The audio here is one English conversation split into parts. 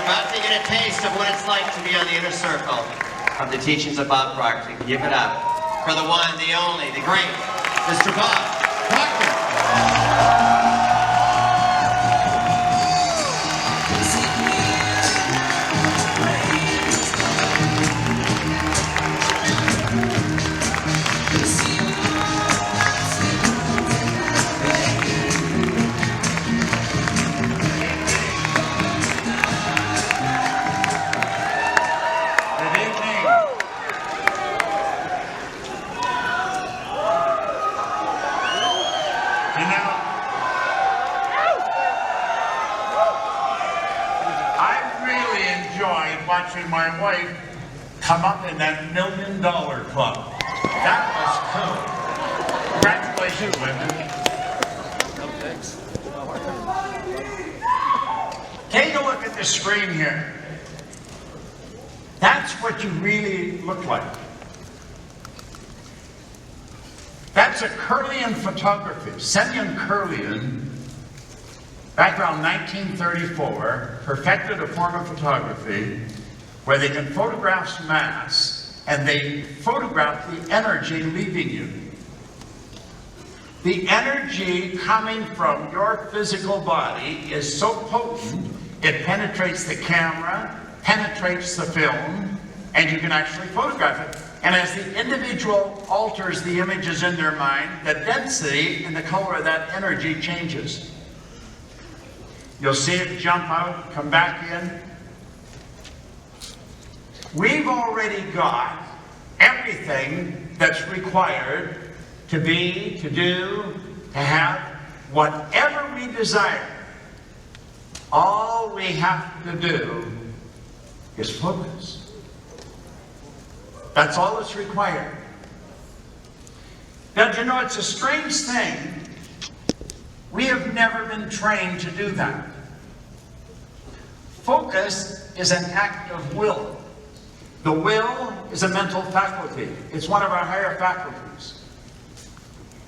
about to get a taste of what it's like to be on the inner circle of the teachings of Bob Proctor. Give it up for the one, the only, the great, Mr. Bob Proctor. Watching my wife come up in that $1 Million Club. That was cool. Congratulations, women. Take a look at the screen here. That's what you really look like. That's a Curlian photography. Semyon Curlian, background 1934, perfected a form of photography where they can photograph mass and they photograph the energy leaving you. The energy coming from your physical body is so potent, it penetrates the camera, penetrates the film, and you can actually photograph it. And as the individual alters the images in their mind, the density and the color of that energy changes. You'll see it jump out, come back in. We've already got everything that's required to be, to do, to have whatever we desire. All we have to do is focus. That's all that's required. Now, you know, it's a strange thing. We have never been trained to do that. Focus is an act of will. The will is a mental faculty. It's one of our higher faculties.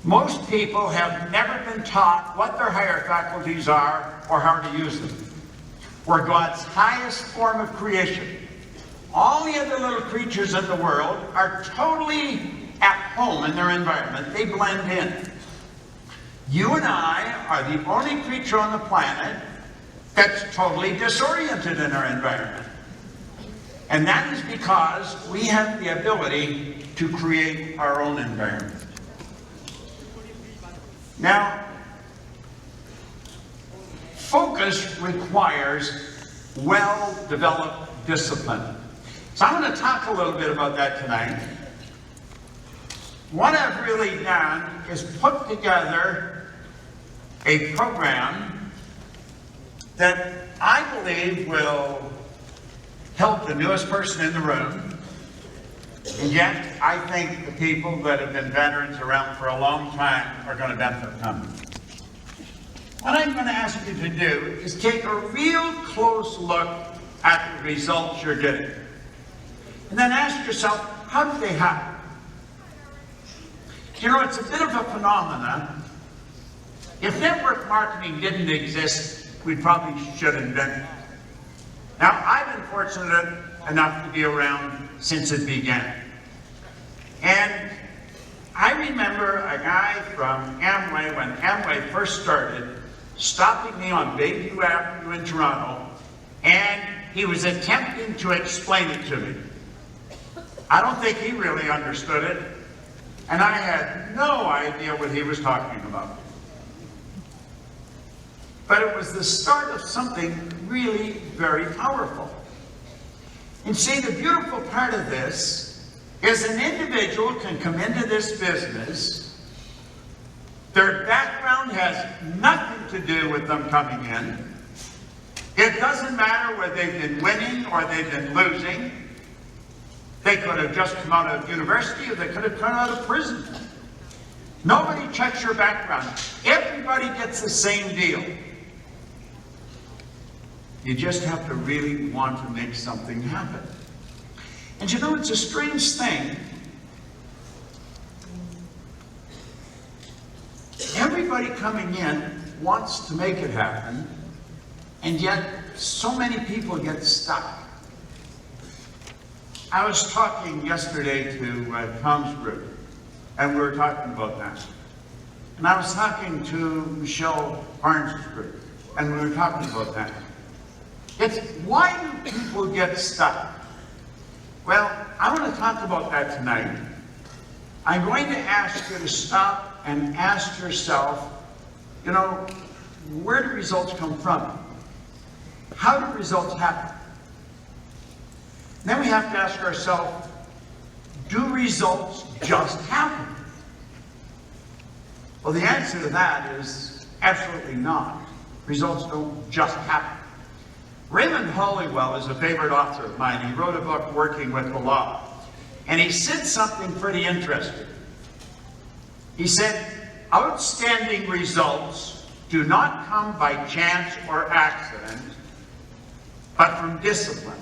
Most people have never been taught what their higher faculties are or how to use them. We're God's highest form of creation. All the other little creatures in the world are totally at home in their environment. They blend in. You and I are the only creature on the planet that's totally disoriented in our environment. And that is because we have the ability to create our own environment. Now, focus requires well-developed discipline. So I'm going to talk a little bit about that tonight. What I've really done is put together a program that I believe will help the newest person in the room, and yet I think the people that have been veterans around for a long time are going to benefit from it. What I'm going to ask you to do is take a real close look at the results you're getting. And then ask yourself, how did they happen? You know, it's a bit of a phenomenon. If network marketing didn't exist, we probably should invent it. Now, I've been fortunate enough to be around since it began. And I remember a guy from Amway, when Amway first started, stopping me on Bayview Avenue in Toronto, and he was attempting to explain it to me. I don't think he really understood it, and I had no idea what he was talking about. But it was the start of something really very powerful. And see, the beautiful part of this is an individual can come into this business, their background has nothing to do with them coming in. It doesn't matter whether they've been winning or they've been losing. They could have just come out of university or they could have come out of prison. Nobody checks your background. Everybody gets the same deal. You just have to really want to make something happen. And you know, it's a strange thing. Everybody coming in wants to make it happen, and yet so many people get stuck. I was talking yesterday to Tom's group, and we were talking about that. And I was talking to Michelle Barnes' group, and we were talking about that. It's why do people get stuck? Well, I want to talk about that tonight. I'm going to ask you to stop and ask yourself, you know, where do results come from? How do results happen? Then we have to ask ourselves, do results just happen? Well, the answer to that is absolutely not. Results don't just happen. Raymond Hollywell is a favorite author of mine. He wrote a book, Working with the Law. And he said something pretty interesting. He said, outstanding results do not come by chance or accident, but from discipline.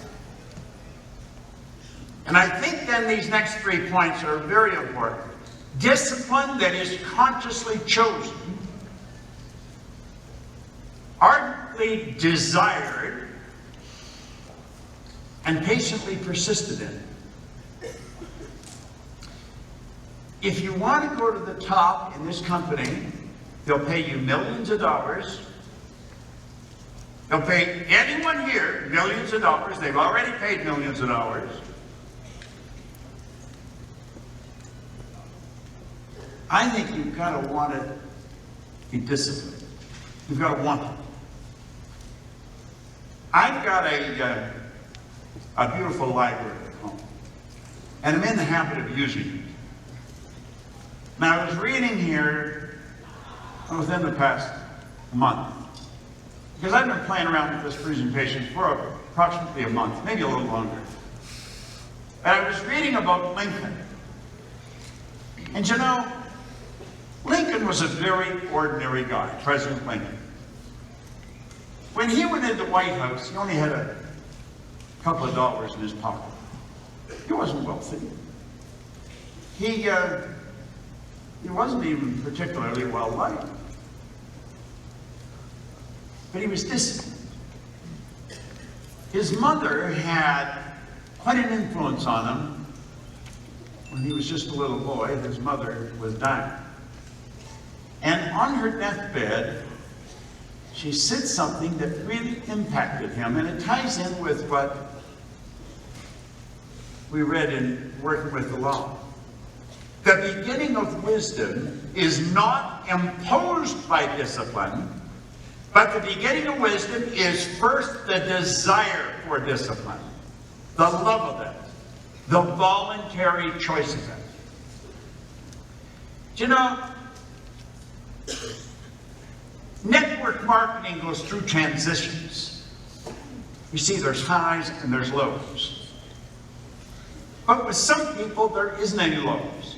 And I think then these next 3 points are very important. Discipline that is consciously chosen, ardently desired, and patiently persisted in. If you want to go to the top in this company, they'll pay you millions of dollars. They'll pay anyone here millions of dollars. They've already paid millions of dollars. I think you've got to want to be disciplined. You've got to want it. I've got a beautiful library at home, and I'm in the habit of using it. Now, I was reading here within the past month, because I've been playing around with this presentation for approximately a month, maybe a little longer. And I was reading about Lincoln. And you know, Lincoln was a very ordinary guy, President Lincoln. When he went into the White House, he only had a couple of dollars in his pocket. He wasn't wealthy. He wasn't even particularly well liked. But he was disciplined. His mother had quite an influence on him. When he was just a little boy, his mother was dying. And on her deathbed, she said something that really impacted him, and it ties in with what we read in Working with the Law. The beginning of wisdom is not imposed by discipline, but the beginning of wisdom is first the desire for discipline, the love of it, the voluntary choice of it. Do you know, network marketing goes through transitions. You see, there's highs and there's lows. But with some people, there isn't any lows.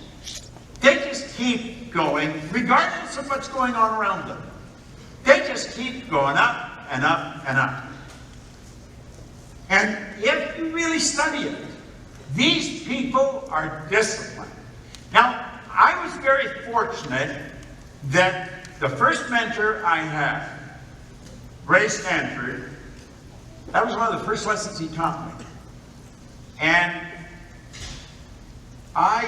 They just keep going, regardless of what's going on around them. They just keep going up and up and up. And if you really study it, these people are disciplined. Now, I was very fortunate that the first mentor I had, Ray Stanford, that was one of the first lessons he taught me. And I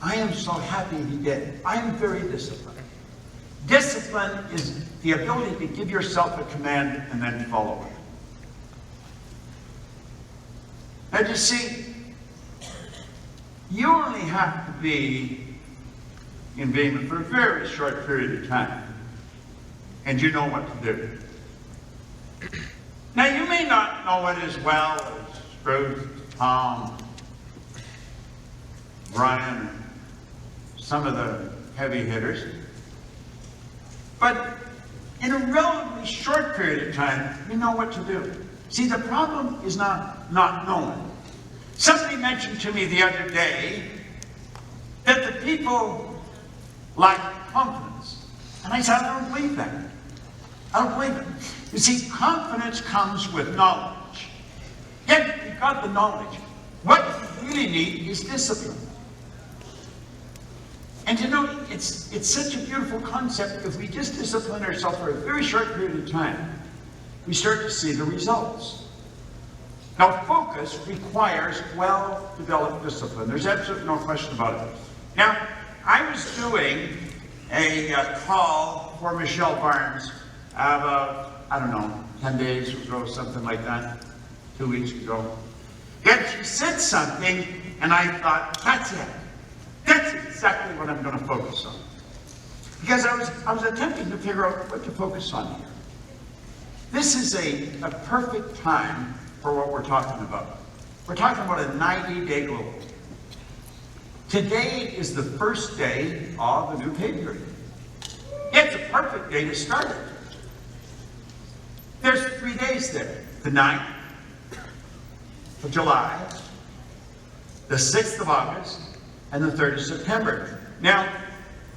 am so happy he did. I am very disciplined. Discipline is the ability to give yourself a command and then follow it. And you see, you only have to be in Vemma for a very short period of time, and you know what to do. Now, you may not know it as well as Ruth, Tom, Brian, some of the heavy hitters, but in a relatively short period of time, you know what to do. See, the problem is not knowing. Somebody mentioned to me the other day that the people lack confidence. And I said, I don't believe that. I don't believe it. You see, confidence comes with knowledge. Yet, you've got the knowledge. What you really need is discipline. And you know, it's such a beautiful concept if we just discipline ourselves for a very short period of time. we start to see the results. Now, focus requires well-developed discipline. There's absolutely no question about it. Now, I was doing a call for Michelle Barnes about, I don't know, 10 days ago, something like that, 2 weeks ago. And she said something, and I thought, that's it. That's exactly what I'm going to focus on. Because I was attempting to figure out what to focus on here. This is a perfect time for what we're talking about. We're talking about a 90-day goal. Today is the first day of the new pay period. It's a perfect day to start it. There's 3 days there. The 9th of July, the 6th of August, and the 3rd of September. Now,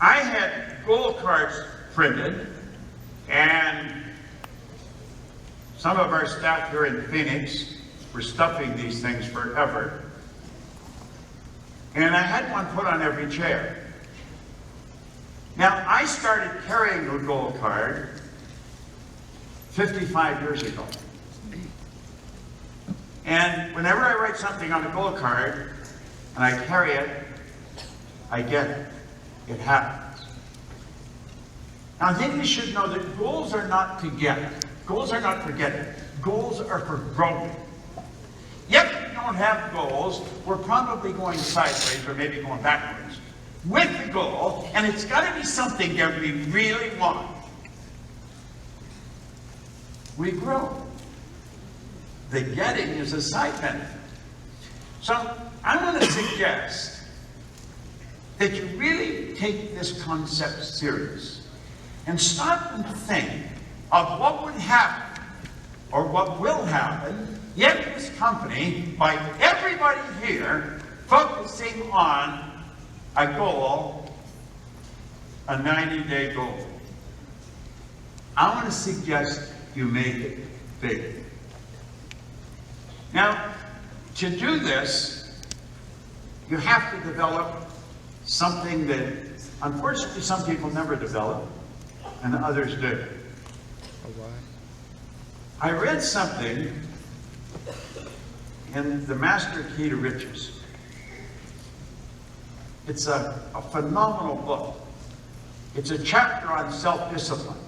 I had goal cards printed, and some of our staff here in Phoenix were stuffing these things forever. And I had one put on every chair. Now, I started carrying a goal card 55 years ago. And whenever I write something on a goal card, and I carry it, I get it. It happens. Now, I think you should know that goals are not to get. Goals are not for getting. Goals are for growing. If we don't have goals, we're probably going sideways or maybe going backwards. With the goal, and it's got to be something that we really want, we grow. The getting is a side benefit. So I want to suggest that you really take this concept serious and stop and think of what would happen or what will happen if this company, by everybody here, focusing on a goal, a 90-day goal. I want to suggest you make it big. Now, to do this, you have to develop something that, unfortunately, some people never develop, and others do. I read something in The Master Key to Riches. It's a phenomenal book. It's a chapter on self-discipline.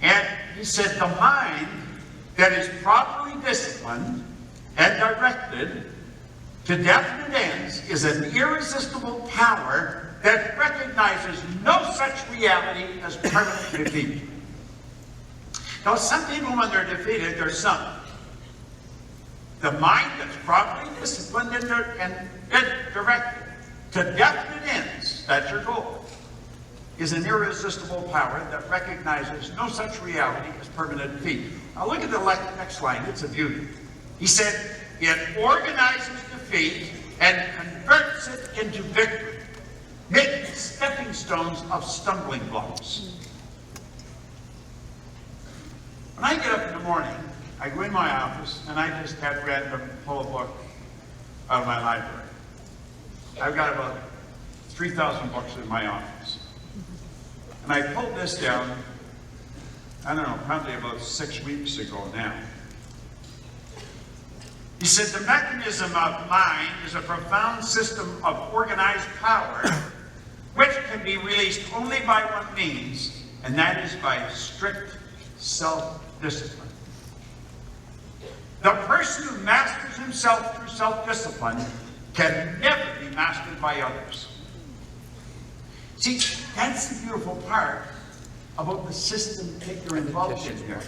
And he said the mind that is properly disciplined and directed to definite ends is an irresistible power that recognizes no such reality as permanent defeat. Now, some people, when they're defeated, they're sunk. The mind that's properly disciplined and directed to definite ends, that's your goal, is an irresistible power that recognizes no such reality as permanent defeat. Now look at the next line, it's a beauty. He said, it organizes defeat and converts it into victory, making stepping stones of stumbling blocks. When I get up in the morning, I go in my office and I just have random pull a book out of my library. I've got about 3,000 books in my office. And I pulled this down, I don't know, probably about 6 weeks ago now. He said, the mechanism of mind is a profound system of organized power which can be released only by one means, and that is by strict self-discipline. The person who masters himself through self-discipline can never be mastered by others. See, that's the beautiful part about the system that you're involved in here.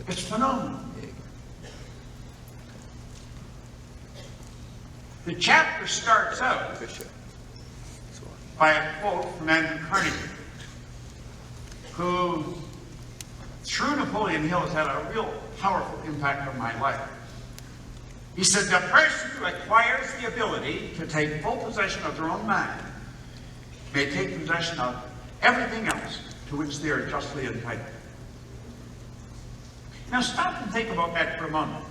It's phenomenal. The chapter starts out by a quote from Andrew Carnegie, who, through Napoleon Hill, has had a real powerful impact on my life. He said, the person who acquires the ability to take full possession of their own mind may take possession of everything else to which they are justly entitled. Now stop and think about that for a moment.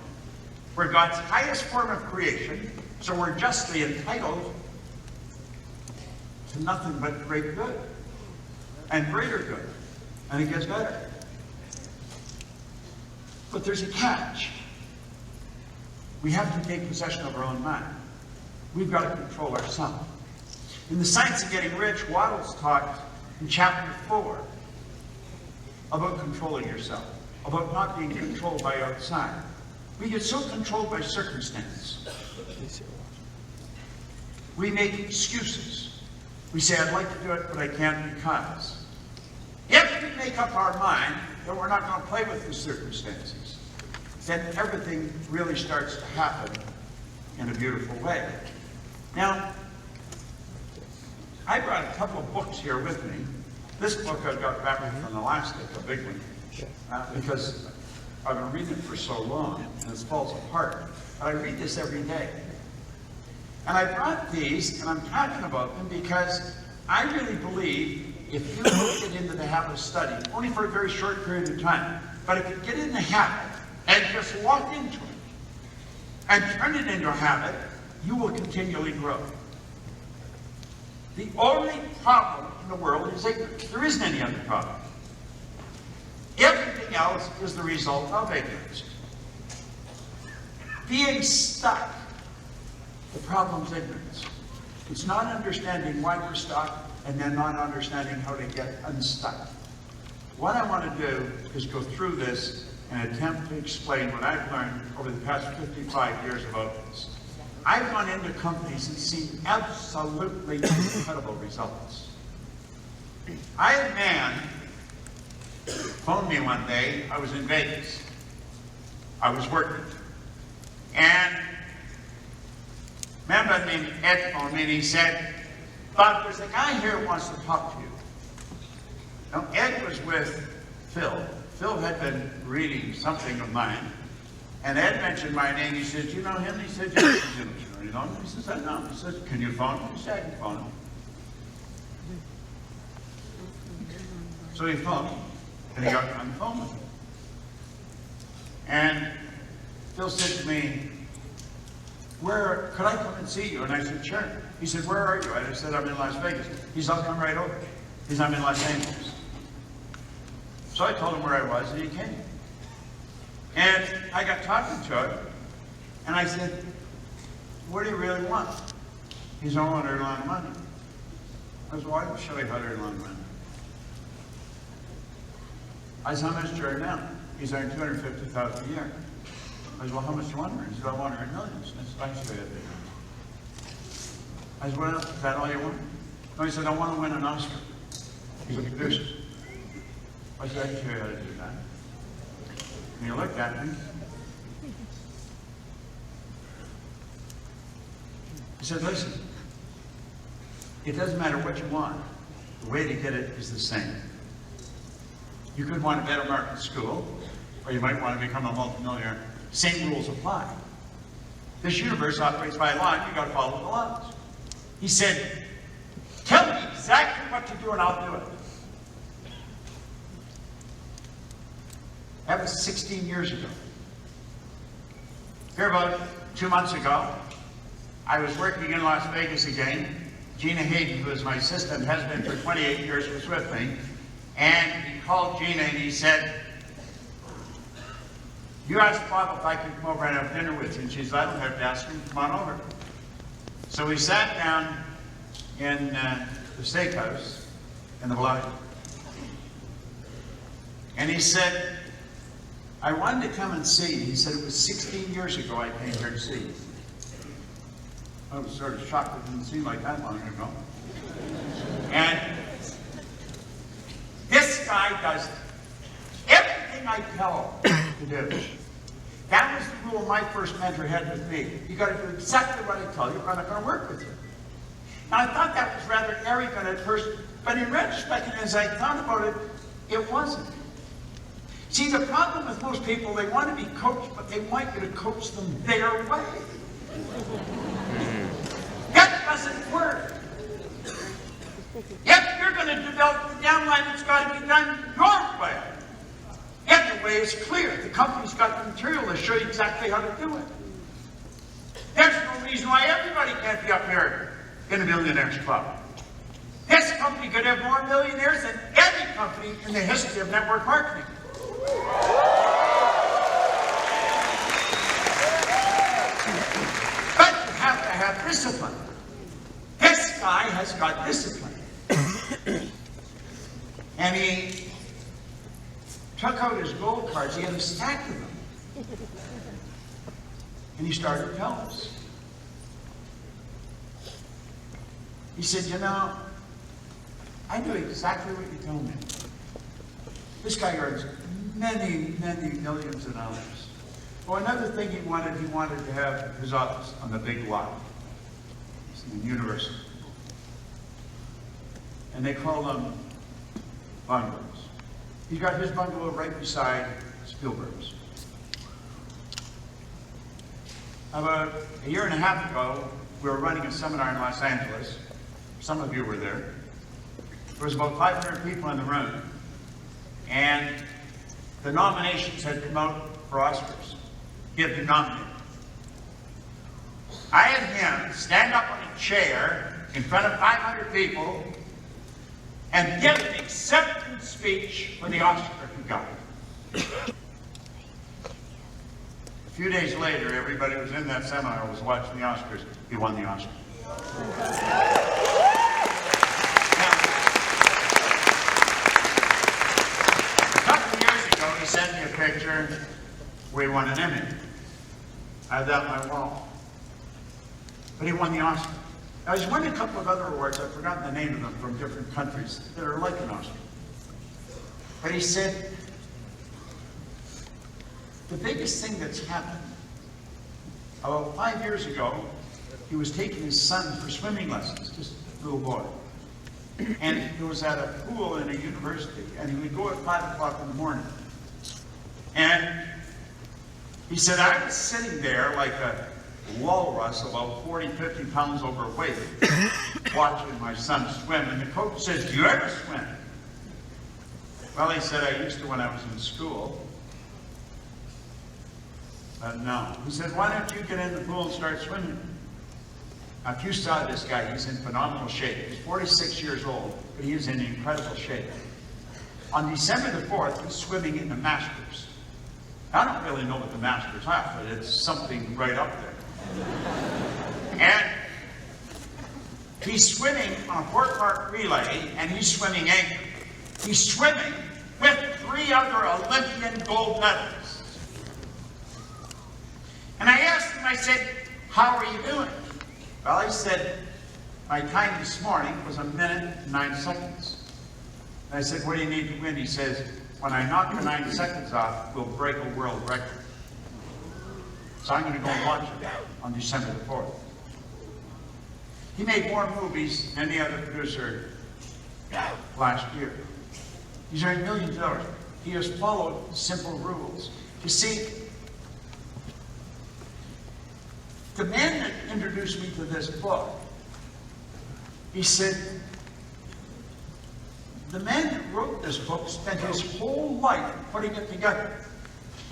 We're God's highest form of creation, so we're justly entitled to nothing but great good and greater good. And it gets better. But there's a catch. We have to take possession of our own mind. We've got to control ourselves. In The Science of Getting Rich, Waddles talked in chapter 4 about controlling yourself, about not being controlled by outside. We get so controlled by circumstance. We make excuses. We say, I'd like to do it, but I can't because. If we make up our mind that we're not going to play with the circumstances, then everything really starts to happen in a beautiful way. Now, I brought a couple of books here with me. This book I've got back from Alaska, a big one, because I've been reading it for so long and it falls apart. But I read this every day. And I brought these, and I'm talking about them because I really believe if you get into the habit of study, only for a very short period of time, but if you get in the habit and just walk into it and turn it into a habit, you will continually grow. The only problem in the world is ignorance. There isn't any other problem. Everything else is the result of ignorance. Being stuck, the problem's ignorance. It's not understanding why we're stuck and then not understanding how to get unstuck. What I want to do is go through this and attempt to explain what I've learned over the past 55 years about this. I've gone into companies and seen absolutely incredible results. I had a man phone me one day. I was in Vegas. I was working. And a man named Ed phoned me and he said, Bob, there's a guy here who wants to talk to you. Now, Ed was with Phil. Phil had been reading something of mine. And Ed mentioned my name. He said, you know him? He said, yes. He said, you know him? He says, I know him. He says, can you phone him? He said, I can phone him. So he phoned him. And he got on the phone with him. And Phil said to me, could I come and see you? And I said, sure. He said, where are you? I said, I'm in Las Vegas. He said, I'll come right over. He said, I'm in Los Angeles. So I told him where I was, and he came. And I got talking to him, and I said, what do you really want? He said, I want to earn a lot of money. I said, well, I can show you how to earn a lot of money. I said, how much do you earn now? He's earning $250,000 a year. I said, well, how much do you want to earn? He said, I want to earn millions. I said, I can show you that. I said, well, is that all you want? No, he said, I want to win an Oscar. He's a producer. I said, I can show you how to do that. And he looked at me. He said, listen, it doesn't matter what you want. The way to get it is the same. You could want a better market school, or you might want to become a multimillionaire. Same rules apply. This universe operates by law, and you've got to follow the laws. He said, tell me exactly what to do, and I'll do it. That was 16 years ago. Here about 2 months ago, I was working in Las Vegas again. Gina Hayden, who is my assistant, has been for 28 years, was with me. And he called Gina and he said, you asked Bob if I could come over and have dinner with you. And she said, I don't have to ask him, come on over. So we sat down in the steakhouse in the Bellagio. And he said, I wanted to come and see you. He said, it was 16 years ago I came here to see you. I was sort of shocked it didn't seem like that long ago. And this guy does everything I tell him to do. That was the rule my first mentor had with me. You got to do exactly what I tell you, or I'm not going to work with you. Now, I thought that was rather arrogant at first, but in retrospect, and as I thought about it, it wasn't. See, the problem with most people, they want to be coached, but they want you to coach them their way. That doesn't work. If you're going to develop the downline, it's got to be done your way. And the way is clear. The company's got the material to show you exactly how to do it. There's no reason why everybody can't be up here in the Millionaires Club. This company could have more millionaires than any company in the history of network marketing. have discipline. This guy has got discipline. And he took out his gold cards. He had a stack of them. And he started telling us. He said, you know, I do exactly what you told me. This guy earns many, many millions of dollars. Oh, another thing he wanted to have his office on the big lot. It's in the university. And they call them bungalows. He's got his bungalow right beside Spielberg's. About a year and a half ago, we were running a seminar in Los Angeles. Some of you were there. There was about 500 people in the room. And the nominations had come out for Oscars. He had been nominated. I had him stand up on a chair in front of 500 people and give an acceptance speech for the Oscar he got. A few days later, everybody who was in that seminar was watching the Oscars. He won the Oscar. A couple of years ago, he sent me a picture where he won an Emmy. I had that on my wall. But he won the Oscar. Now, he's won a couple of other awards. I've forgotten the name of them from different countries that are like an Oscar. But he said, the biggest thing that's happened, about 5 years ago, he was taking his son for swimming lessons, just a little boy. And it was at a pool in a university, and he would go at 5 o'clock in the morning. And he said, I was sitting there like a walrus, about 40, 50 pounds overweight, watching my son swim. And the coach says, do you ever swim? Well, he said, I used to when I was in school. But no. He said, why don't you get in the pool and start swimming? Now, if you saw this guy, he's in phenomenal shape. He's 46 years old, but he is in incredible shape. On December the 4th, he's swimming in the Masters. I don't really know what the Masters are, but it's something right up there. And he's swimming on a four-part relay, and he's swimming anchor. He's swimming with 3 other Olympian gold medalists. And I asked him, I said, how are you doing? Well, he said, my time this morning was 1 minute and 9 seconds. And I said, what do you need to win? He says, when I knock the 9 seconds off, we'll break a world record. So I'm going to go and watch it on December the 4th. He made more movies than any other producer last year. He's earned millions of dollars. He has followed simple rules. You see, the man that introduced me to this book, he said, the man that wrote this book spent his whole life putting it together.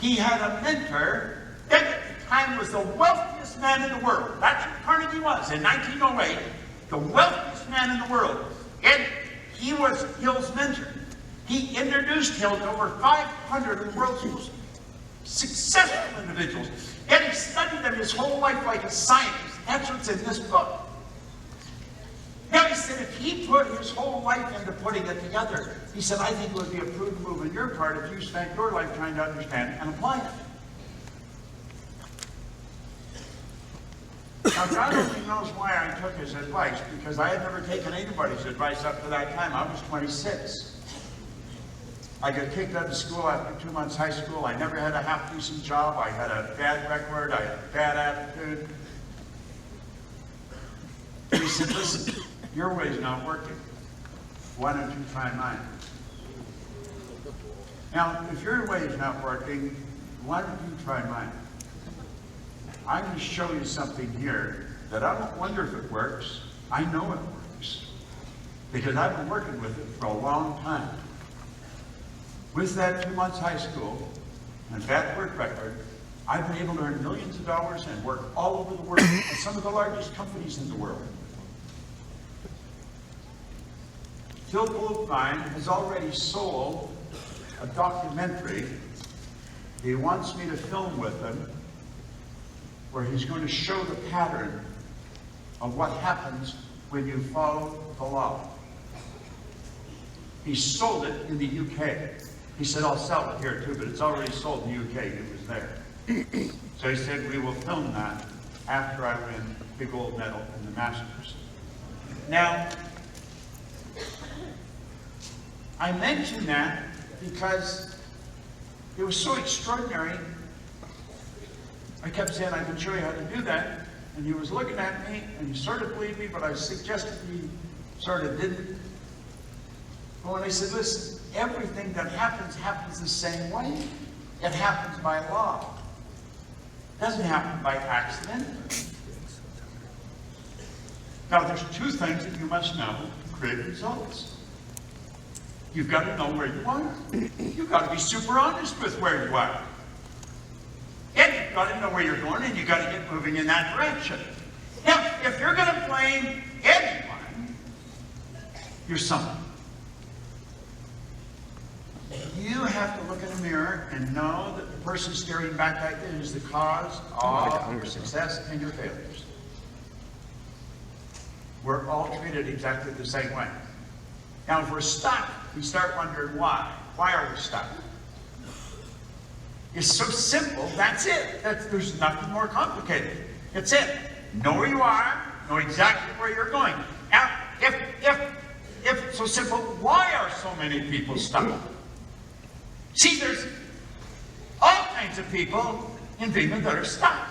He had a mentor that at the time was the wealthiest man in the world. That's what Carnegie was in 1908, the wealthiest man in the world. And he was Hill's mentor. He introduced Hill to over 500 of the world's most successful individuals. And he studied them his whole life like a scientist. That's what's in this book. Now he said if he put his whole life into putting it together, he said, I think it would be a prudent move on your part if you spent your life trying to understand and apply it. Now God only knows why I took his advice, because I had never taken anybody's advice up to that time. I was 26. I got kicked out of school after 2 months high school. I never had a half-decent job. I had a bad record. I had a bad attitude. He said, listen, your way's not working. Why don't you try mine? Now, if your way is not working, why don't you try mine? I'm going to show you something here that I don't wonder if it works. I know it works, because I've been working with it for a long time. With that 2 months high school and bad work record, I've been able to earn millions of dollars and work all over the world at some of the largest companies in the world. Phil Goldstein has already sold a documentary he wants me to film with him, where he's going to show the pattern of what happens when you follow the law. He sold it in the UK. He said, I'll sell it here too, but it's already sold in the UK. It was there. So he said, we will film that after I win the gold medal in the Masters. Now, I mention that because it was so extraordinary. I kept saying, I can show you how to do that. And he was looking at me, and he sort of believed me, but I suggested he sort of didn't. But when I said, listen, everything that happens the same way. It happens by law. It doesn't happen by accident. Now, there's two things that you must know to create results. You've got to know where you are. You've got to be super honest with where you are. And you've got to know where you're going, and you've got to get moving in that direction. Now, if you're going to blame anyone, you're someone. You have to look in a mirror and know that the person staring back at you is the cause of your success and your failures. We're all treated exactly the same way. Now, if we're stuck, we start wondering why. Why are we stuck? It's so simple, that's it. There's nothing more complicated. It's it. Know where you are, know exactly where you're going. Now, if it's so simple, why are so many people stuck? See, there's all kinds of people in Vemma that are stuck.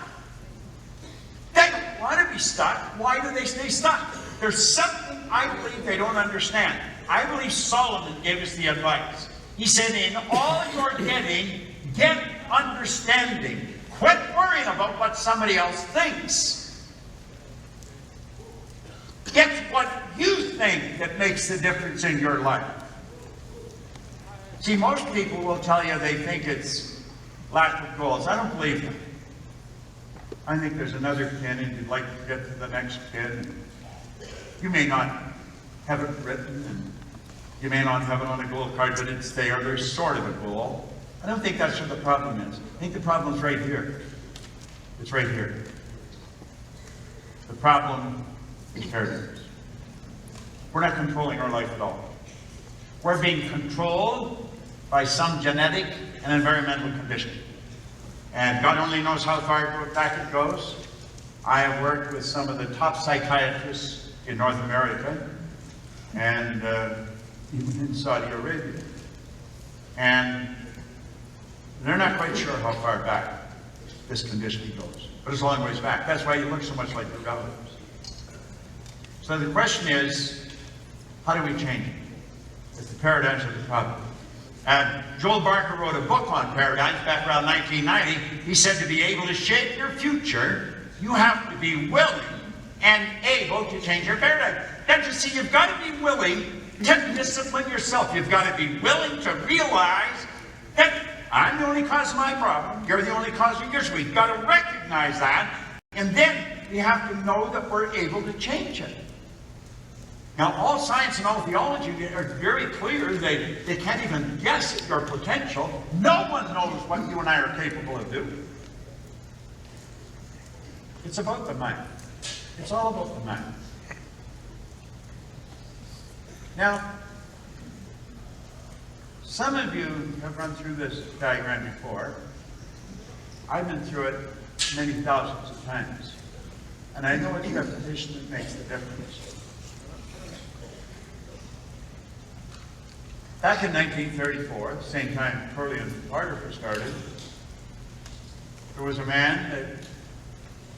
They don't want to be stuck. Why do they stay stuck? There's something I believe they don't understand. I believe Solomon gave us the advice. He said, in all you're getting, get understanding. Quit worrying about what somebody else thinks. Get what you think that makes the difference in your life. See, most people will tell you they think it's lack of goals. I don't believe them. I think there's another pin and you'd like to get to the next pin. You may not have it written and you may not have it on a goal card, but it's there. There's sort of a goal. I don't think that's what the problem is. I think the problem is right here. It's right here. The problem is paradigms. We're not controlling our life at all. We're being controlled by some genetic and environmental condition. And God only knows how far back it goes. I have worked with some of the top psychiatrists in North America and even in Saudi Arabia. And they're not quite sure how far back this condition goes. But it's a long ways back. That's why you look so much like your relatives. So the question is, how do we change it? It's the paradigms of the problem. And Joel Barker wrote a book on paradigms back around 1990. He said to be able to shape your future, you have to be willing and able to change your paradigm. Don't you see, you've got to be willing to discipline yourself. You've got to be willing to realize that I'm the only cause of my problem. You're the only cause of yours. We've got to recognize that. And then we have to know that we're able to change it. Now, all science and all theology are very clear. They can't even guess at your potential. No one knows what you and I are capable of doing. It's about the mind. It's all about the mind. Now, some of you have run through this diagram before. I've been through it many thousands of times. And I know it's repetition that makes the difference. Back in 1934, the same time Curly and photographer started, there was a man that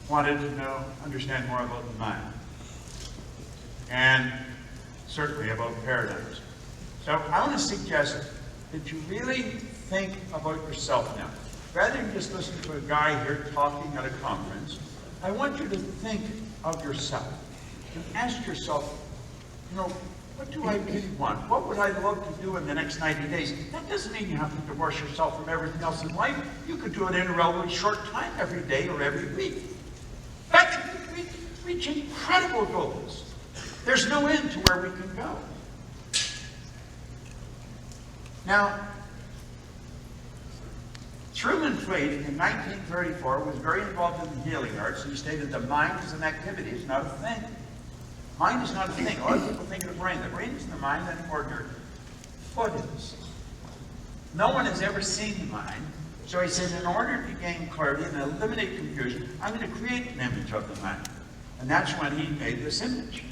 wanted to understand more about the mind. And certainly about paradigms. So I want to suggest that you really think about yourself now. Rather than just listen to a guy here talking at a conference, I want you to think of yourself and ask yourself, what do I really want? What would I love to do in the next 90 days? That doesn't mean you have to divorce yourself from everything else in life. You could do it in a relatively short time, every day or every week. That could reach incredible goals. There's no end to where we can go. Now, Truman Tweed in 1934 was very involved in the healing arts, and he stated the mind is an activity, it's not a thing. Mind is not a thing. A lot of people think of the brain. The brain is the mind, and order. Foot is. No one has ever seen the mind. So he says, in order to gain clarity and eliminate confusion, I'm going to create an image of the mind. And that's when he made this image.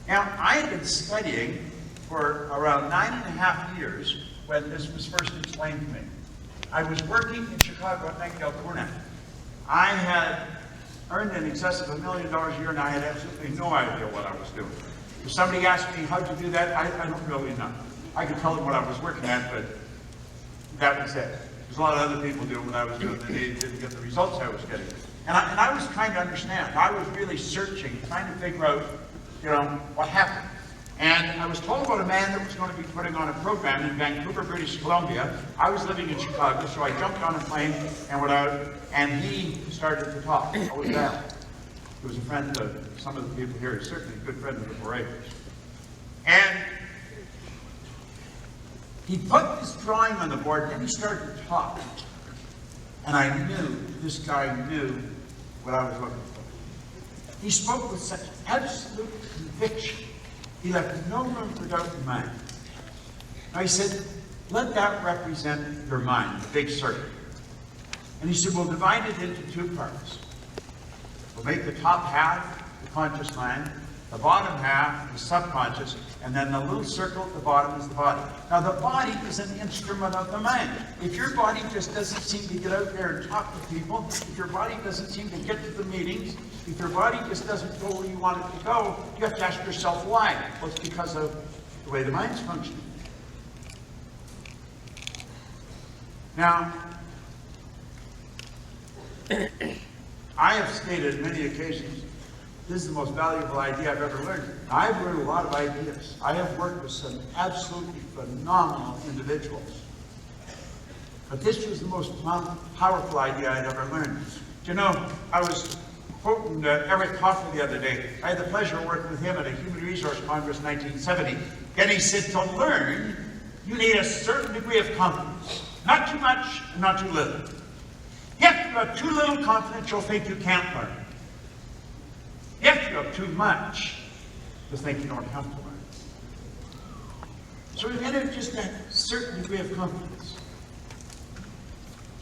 Now, I had been studying for around 9.5 years when this was first explained to me. I was working in Chicago at Nightingale Cornet. I had earned in excess of $1 million a year, and I had absolutely no idea what I was doing. If somebody asked me, how'd you do that? I don't really know. I could tell them what I was working at, but that was it. There's a lot of other people doing what I was doing, and they didn't get the results I was getting. And I was trying to understand. I was really searching, trying to figure out, what happened. And I was told about a man that was going to be putting on a program in Vancouver, British Columbia. I was living in Chicago, so I jumped on a plane and went out, and he started to talk. I was there. He was a friend of some of the people here. He's certainly a good friend of the Berators. And he put this drawing on the board, and then he started to talk. And I knew, this guy knew what I was looking for. He spoke with such absolute conviction. He left no room for doubt in mind. Now he said, let that represent your mind, the big circle. And he said, we'll divide it into two parts. We'll make the top half the conscious mind, the bottom half the subconscious, and then the little circle at the bottom is the body. Now the body is an instrument of the mind. If your body just doesn't seem to get out there and talk to people, if your body doesn't seem to get to the meetings, if your body just doesn't go where you want it to go, you have to ask yourself why. Well, it's because of the way the mind's functioning. Now, I have stated on many occasions, this is the most valuable idea I've ever learned. I've learned a lot of ideas. I have worked with some absolutely phenomenal individuals. But this was the most powerful idea I'd ever learned. Do you know, I was quoting Eric Hoffer the other day. I had the pleasure of working with him at a Human Resource Congress in 1970. And he said, to learn, you need a certain degree of confidence. Not too much, and not too little. If you have too little confidence, you'll think you can't learn. If you have too much, you'll think you don't have to learn. So we've got to just a certain degree of confidence.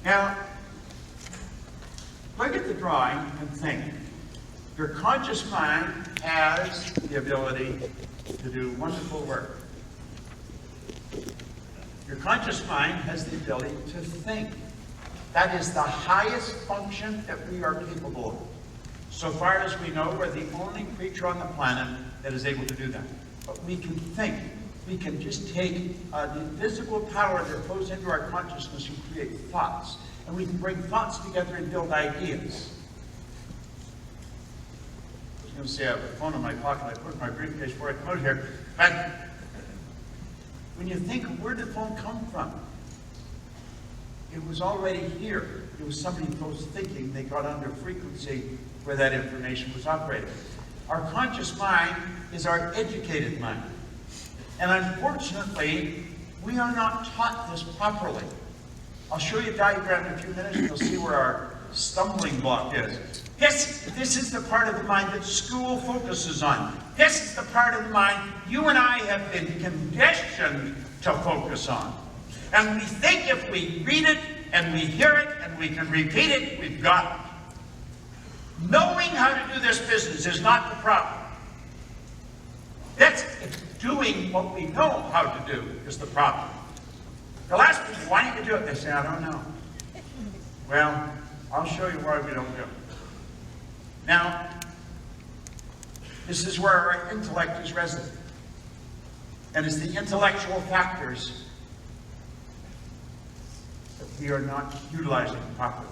Now, look at the drawing and think. Your conscious mind has the ability to do wonderful work. Your conscious mind has the ability to think. That is the highest function that we are capable of. So far as we know, we're the only creature on the planet that is able to do that. But we can think. We can just take the invisible power that flows into our consciousness and create thoughts. And we can bring thoughts together and build ideas. I was going to say I have a phone in my pocket. I put my briefcase before I come out here. But when you think, where did the phone come from? It was already here. It was somebody who was thinking. They got under frequency where that information was operating. Our conscious mind is our educated mind. And unfortunately, we are not taught this properly. I'll show you a diagram in a few minutes and you'll see where our stumbling block is. This is the part of the mind that school focuses on. This is the part of the mind you and I have been conditioned to focus on. And we think if we read it and we hear it and we can repeat it, we've got it. Knowing how to do this business is not the problem. It's doing what we know how to do is the problem. They'll ask people, why don't you do it? They say, I don't know. Well, I'll show you why we don't do it. Now, this is where our intellect is resident. And it's the intellectual factors that we are not utilizing properly.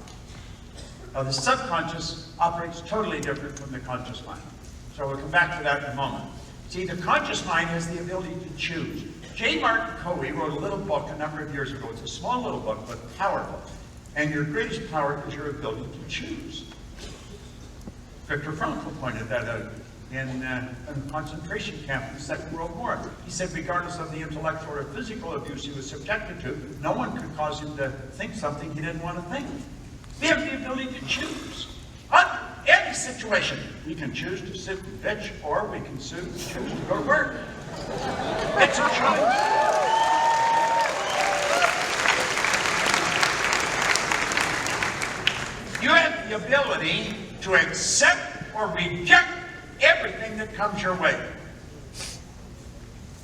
Now, the subconscious operates totally different from the conscious mind. So we'll come back to that in a moment. See, the conscious mind has the ability to choose. J. Martin Covey wrote a little book a number of years ago. It's a small little book, but powerful. And your greatest power is your ability to choose. Victor Frankl pointed that out in a concentration camp in the Second World War. He said regardless of the intellectual or physical abuse he was subjected to, no one could cause him to think something he didn't want to think. We have the ability to choose. Under any situation, we can choose to sit and bitch, or we can choose to go to work. It's a choice. You have the ability to accept or reject everything that comes your way.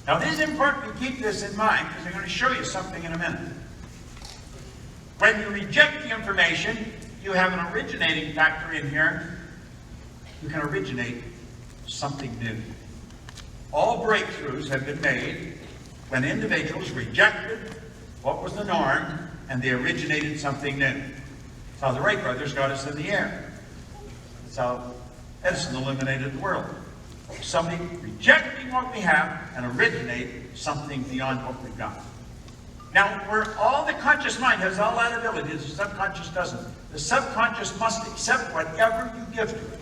Now, this is important to keep this in mind because I'm going to show you something in a minute. When you reject the information, you have an originating factor in here. You can originate something new. All breakthroughs have been made when individuals rejected what was the norm and they originated something new. That's how the Wright brothers got us in the air. That's how Edison illuminated the world. Somebody rejecting what we have and originate something beyond what we've got. Now, where all the conscious mind has all that ability, the subconscious doesn't. The subconscious must accept whatever you give to it.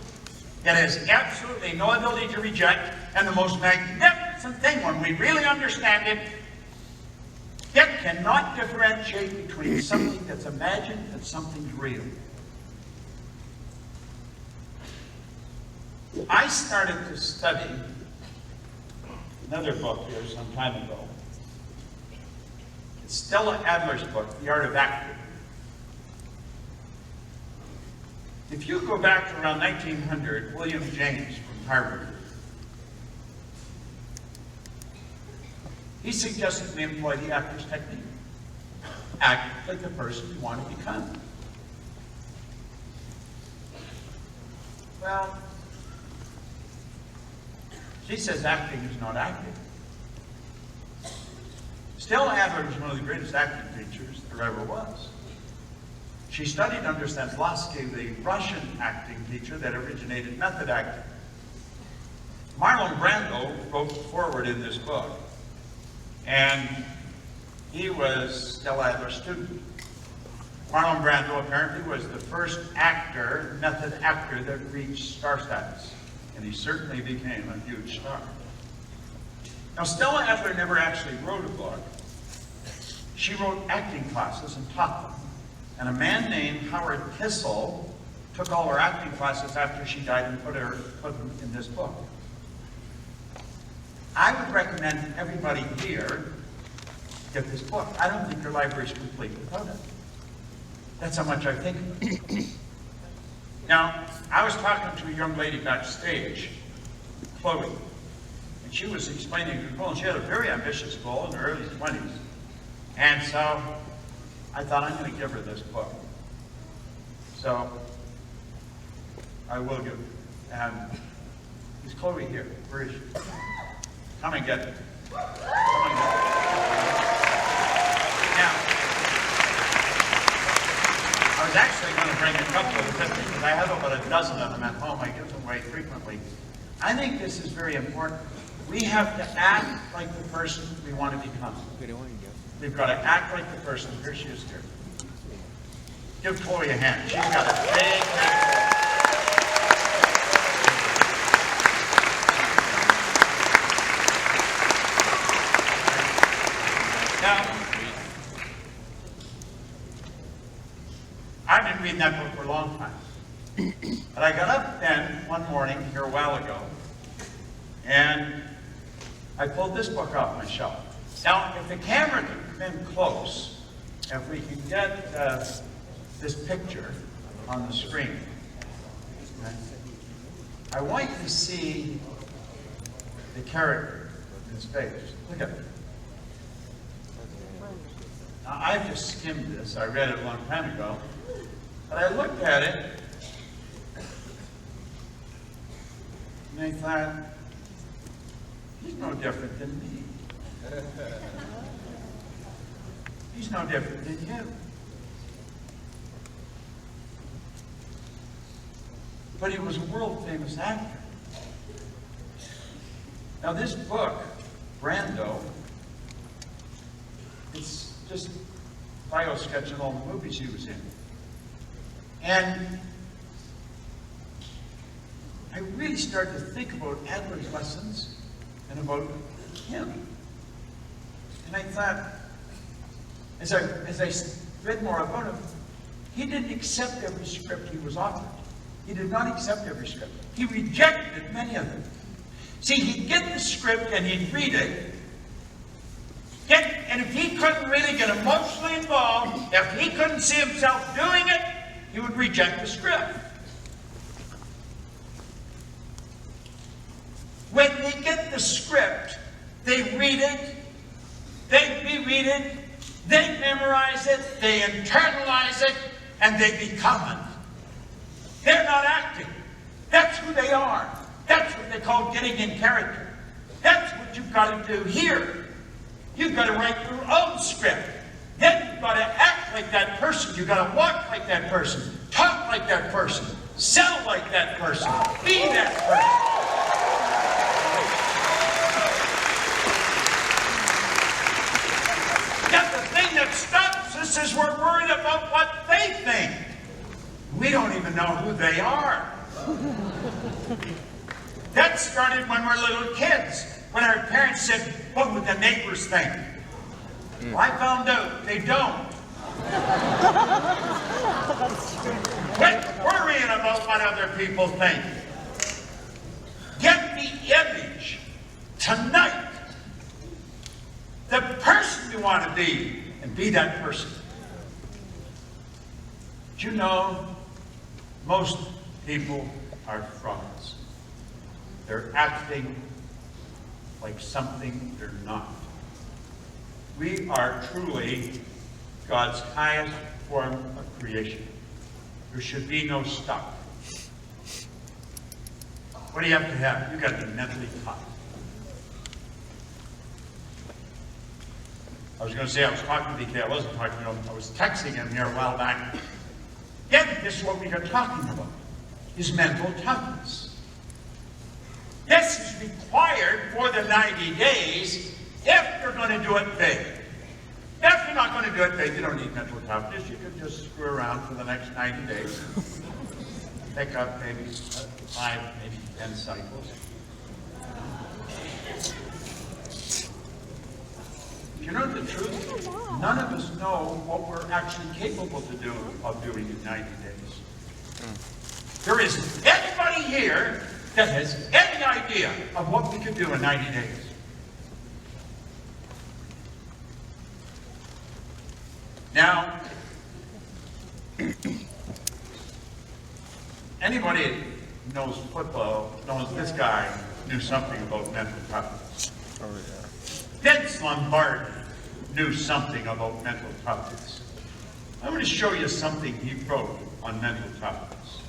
It has absolutely no ability to reject, and the most magnificent thing, when we really understand it, it cannot differentiate between something that's imagined and something's real. I started to study another book here some time ago. It's Stella Adler's book, The Art of Acting. If you go back to around 1900, William James from Harvard, he suggested we employ the actor's technique. Act like the person you want to become. Well, she says acting is not acting. Stella Adler was one of the greatest acting teachers there ever was. She studied under Stanislavski, the Russian acting teacher that originated method acting. Marlon Brando wrote forward in this book, and he was Stella Adler's student. Marlon Brando apparently was the first actor, method actor, that reached star status, and he certainly became a huge star. Now, Stella Adler never actually wrote a book. She wrote acting classes and taught them. And a man named Howard Kissel took all her acting classes after she died and put them in this book. I would recommend everybody here get this book. I don't think your library is complete without it. That's how much I think of it. Now, I was talking to a young lady backstage, Chloe, and she was explaining her goal, and she had a very ambitious goal in her early 20s. And so I thought, I'm going to give her this book. So I will give it. Is Chloe here? Where is she? Come and get it. Come and get it. Now, I was actually going to bring a couple of them because I have about a dozen of them at home. I give them away frequently. I think this is very important. We have to act like the person we want to become. We've got to act like the person. Here she is here. Give Chloe a hand. She's got a big Now, I've been reading that book for a long time. But I got up then one morning here a while ago, and I pulled this book off my shelf. Now, if the camera can come in close, if we can get this picture on the screen, okay? I want you to see the character in his face. Look at it. Now, I've just skimmed this. I read it a long time ago. But I looked at it, and I thought, he's no different than me. He's no different than you. But he was a world-famous actor. Now this book, Brando, it's just bio-sketching all the movies he was in. And I really started to think about Adler's lessons and about him. And I thought, as I read more about him, he didn't accept every script he was offered. He did not accept every script. He rejected many of them. See, he'd get the script and he'd read it, and if he couldn't really get emotionally involved, if he couldn't see himself doing it, he would reject the script. When they get the script, they read it, they reread it, they memorize it, they internalize it, and they become it. They're not acting. That's who they are. That's what they call getting in character. That's what you've got to do here. You've got to write your own script. Then you've got to act like that person. You've got to walk like that person. Talk like that person. Sell like that person. Be that person. Yet the thing that stops us is we're worried about what they think. We don't even know who they are. That started when we're little kids, when our parents said, what would the neighbors think? Well, I found out they don't. Quit worrying about what other people think. Get the image tonight. The person you want to be, and be that person. Do you know, most people are frauds. They're acting like something they're not. We are truly God's highest form of creation. There should be no stuff. What do you have to have? You've got to be mentally tough. I was going to say I was talking to DK. I wasn't talking to him. I was texting him here a while back. Again, this is what we are talking about, is mental toughness. This is required for the 90 days if you're going to do it big. If you're not going to do it big, you don't need mental toughness. You can just screw around for the next 90 days. Pick up maybe 5, maybe 10 cycles. You know the truth? None of us know what we're actually capable of doing in 90 days. There isn't anybody here that has any idea of what we could do in 90 days. Now, anybody who knows football knows this guy knew something about mental toughness. Oh, yeah. Vince Lombardi knew something about mental toughness. I'm going to show you something he wrote on mental toughness.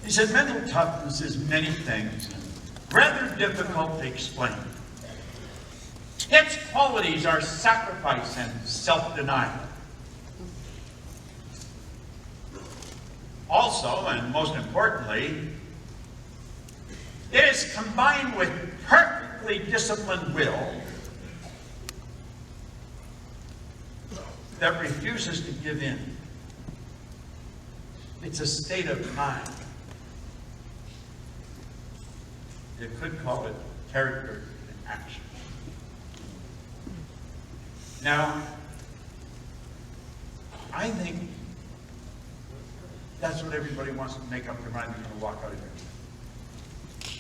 He said, mental toughness is many things, and rather difficult to explain. Its qualities are sacrifice and self-denial. Also, and most importantly, it is combined with perfectly disciplined will that refuses to give in. It's a state of mind. You could call it character in action. Now, I think that's what everybody wants to make up their mind they're going to walk out of here.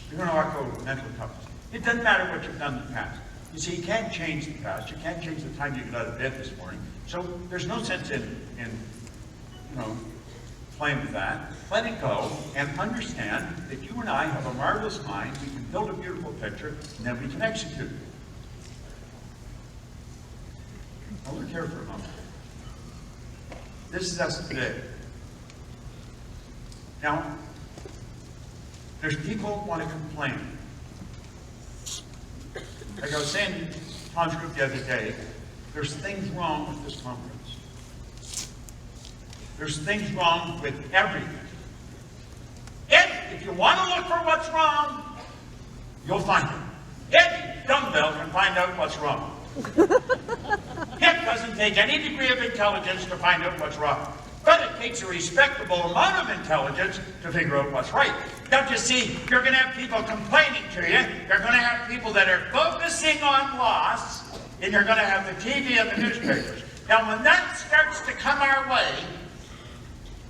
You're going to walk out with mental toughness. It doesn't matter what you've done in the past. You see, you can't change the past. You can't change the time you got out of bed this morning. So there's no sense in playing with that. Let it go and understand that you and I have a marvelous mind. We can build a beautiful picture, and then we can execute it. Now look here for a moment. This is us today. Now, there's people who want to complain. Like I was saying to Tom's group the other day, there's things wrong with this conference. There's things wrong with everything. If you want to look for what's wrong, you'll find it. Any dumbbell can find out what's wrong. It doesn't take any degree of intelligence to find out what's wrong. But it takes a respectable amount of intelligence to figure out what's right. Don't you see, you're going to have people complaining to you, you're going to have people that are focusing on loss, and you're going to have the TV and the newspapers. Now when that starts to come our way,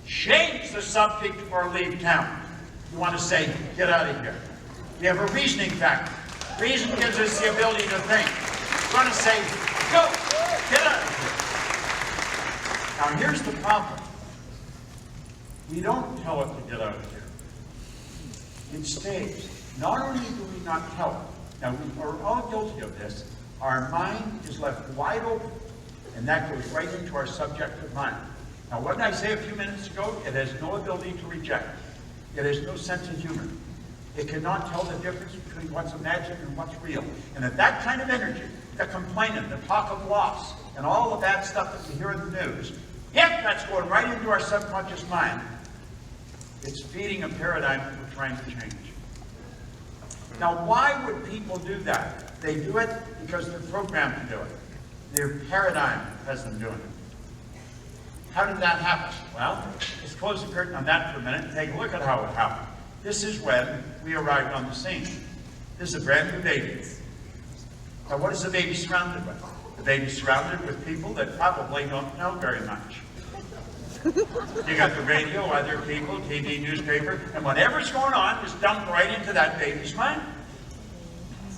change the subject or leave town. You want to say, get out of here. We have a reasoning factor. Reason gives us the ability to think. You want to say, go, get out of here. Now here's the problem. We don't tell it to get out of here. It stays. Not only do we not tell it, now we're all guilty of this, our mind is left wide open, and that goes right into our subjective mind. Now what did I say a few minutes ago? It has no ability to reject. It has no sense of humor. It cannot tell the difference between what's imagined and what's real. And if that kind of energy, the complaining, the talk of loss, and all the bad stuff that we hear in the news, if that's going right into our subconscious mind, it's feeding a paradigm that we're trying to change. Now, why would people do that? They do it because they're programmed to do it. Their paradigm has them doing it. How did that happen? Well, let's close the curtain on that for a minute and take a look at how it happened. This is when we arrived on the scene. This is a brand new baby. Now, what is the baby surrounded with? The baby's surrounded with people that probably don't know very much. You got the radio, other people, TV, newspaper, and whatever's going on is dumped right into that baby's mind.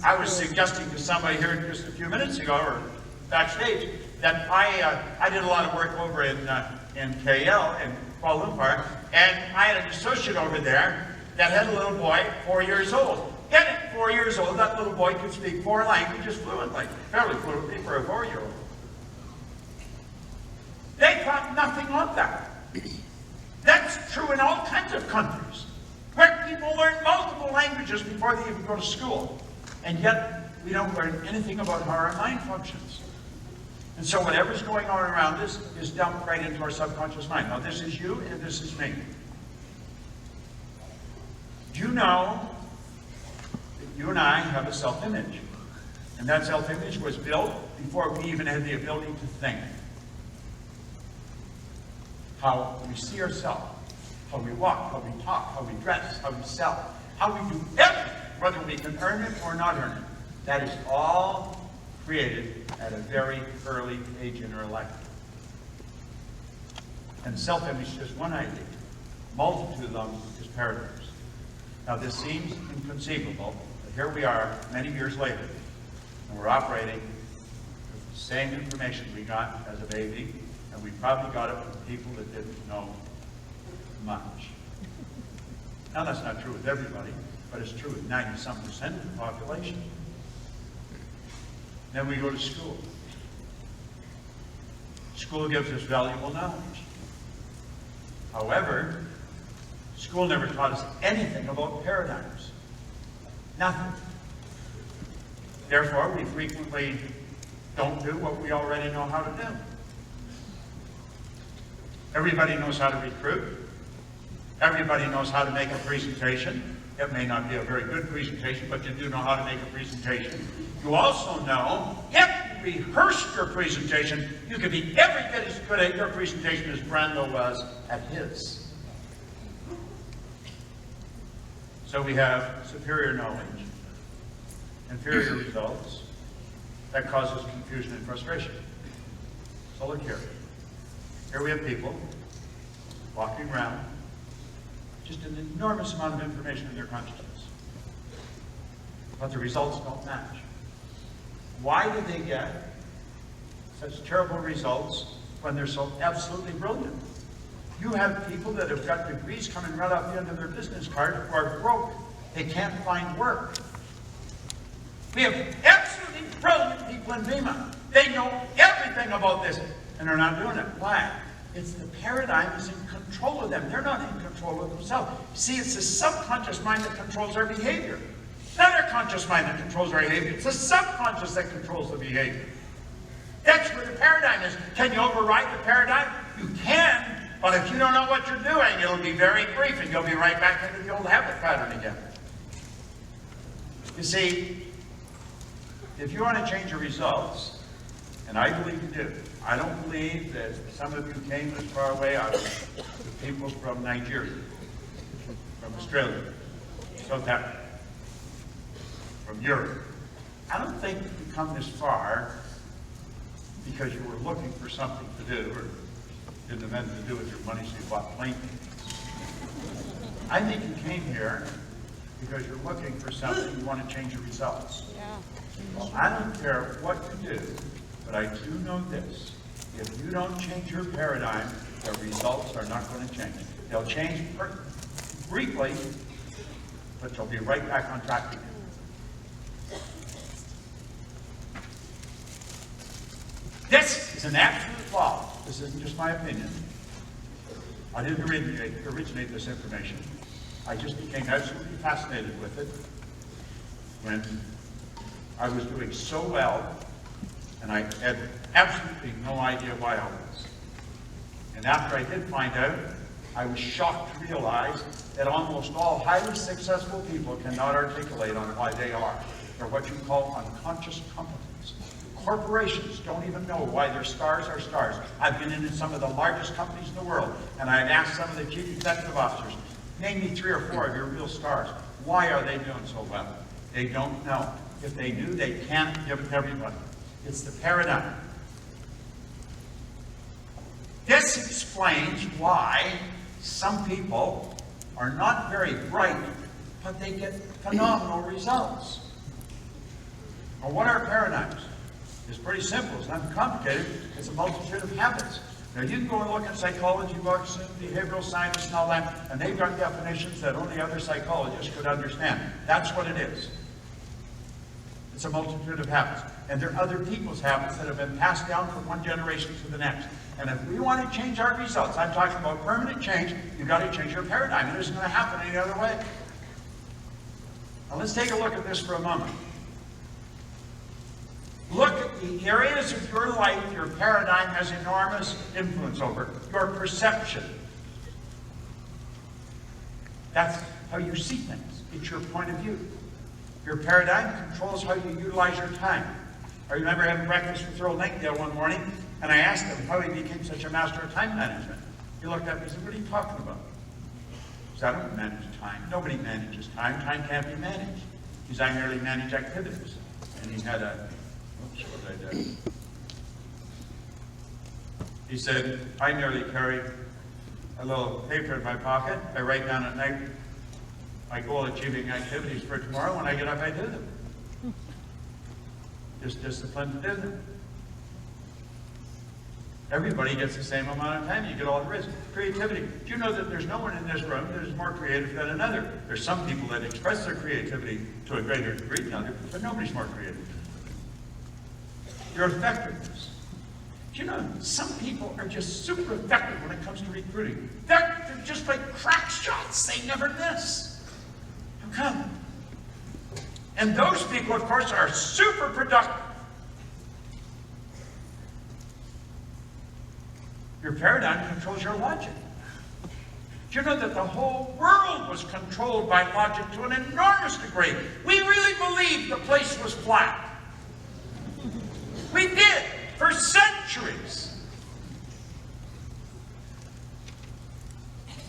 I was suggesting to somebody here just a few minutes ago, or backstage, that I did a lot of work over in KL, in Kuala Lumpur, and I had an associate over there that had a little boy, 4 years old. Get it, 4 years old, that little boy could speak 4 languages fluently, fairly fluently for a 4-year-old. They thought nothing of that. That's true in all kinds of countries, where people learn multiple languages before they even go to school. And yet, we don't learn anything about how our mind functions. And so whatever's going on around us is dumped right into our subconscious mind. Now this is you and this is me. Do you know that you and I have a self-image? And that self-image was built before we even had the ability to think. How we see ourselves, how we walk, how we talk, how we dress, how we sell, how we do everything, whether we can earn it or not earn it. That is all created at a very early age in our life. And self-image is just one idea. Multitude of them is paradigms. Now this seems inconceivable, but here we are many years later, and we're operating with the same information we got as a baby, and we probably got it from people that didn't know much. Now that's not true with everybody, but it's true with 90-some% of the population. Then we go to school. School gives us valuable knowledge. However, school never taught us anything about paradigms. Nothing. Therefore, we frequently don't do what we already know how to do. Everybody knows how to recruit. Everybody knows how to make a presentation. It may not be a very good presentation, but you do know how to make a presentation. You also know, if you rehearsed your presentation, you could be every bit as good at your presentation as Brando was at his. So we have superior knowledge, inferior results, that causes confusion and frustration. So look here. Here we have people walking around, just an enormous amount of information in their consciousness. But the results don't match. Why do they get such terrible results when they're so absolutely brilliant? You have people that have got degrees coming right off the end of their business card who are broke. They can't find work. We have absolutely brilliant people in Vemma. They know everything about this, and they're not doing it. Why? It's the paradigm is in control of them. They're not in control of themselves. See, it's the subconscious mind that controls our behavior. Not our conscious mind that controls our behavior. It's the subconscious that controls the behavior. That's where the paradigm is. Can you override the paradigm? You can, but if you don't know what you're doing, it'll be very brief and you'll be right back into the old habit pattern again. You see, if you want to change your results, And I believe you do. I don't believe that some of you came this far away out of the people from Nigeria, from Australia, South Africa, from Europe. I don't think you come this far because you were looking for something to do or didn't have anything to do with your money, so you bought plane tickets. I think you came here because you're looking for something, you want to change your results. Well, I don't care what you do, but I do know this. If you don't change your paradigm, the results are not going to change. They'll change briefly, but you'll be right back on track again. This is an absolute flaw. This isn't just my opinion. I didn't originate this information. I just became absolutely fascinated with it when I was doing so well, and I had absolutely no idea why I was. And after I did find out, I was shocked to realize that almost all highly successful people cannot articulate on why they are. They're what you call unconscious competence. Corporations don't even know why their stars are stars. I've been in some of the largest companies in the world, and I've asked some of the chief executive officers, name me 3 or 4 of your real stars. Why are they doing so well? They don't know. If they knew, they can't give it to everybody. It's the paradigm. This explains why some people are not very bright, but they get phenomenal results. Well, what are paradigms? It's pretty simple. It's not complicated. It's a multitude of habits. Now, you can go and look at psychology books and behavioral science and all that, and they've got definitions that only other psychologists could understand. That's what it is. It's a multitude of habits. And they're other people's habits that have been passed down from one generation to the next. And if we want to change our results, I'm talking about permanent change, you've got to change your paradigm. It isn't going to happen any other way. Now, let's take a look at this for a moment. Look at the areas of your life your paradigm has enormous influence over. Your perception. That's how you see things. It's your point of view. Your paradigm controls how you utilize your time. I remember having breakfast with Earl Nightingale one morning, and I asked him how he became such a master of time management. He looked at me and said, "What are you talking about?" He said, "I don't manage time. Nobody manages time. Time can't be managed." He said, "I merely manage activities." And he had a, oops, what did I do? He said, "I merely carry a little paper in my pocket. I write down at night my goal-achieving activities for tomorrow. When I get up, I do them. Just disciplined to do them." Everybody gets the same amount of time. You get all the risk. Creativity. Do you know that there's no one in this room that is more creative than another? There's some people that express their creativity to a greater degree than others, but nobody's more creative. Your effectiveness. Do you know, some people are just super effective when it comes to recruiting. They're just like crack shots. They never miss. How come? And those people, of course, are super productive. Your paradigm controls your logic. Do you know that the whole world was controlled by logic to an enormous degree? We really believed the place was flat. We did, for centuries.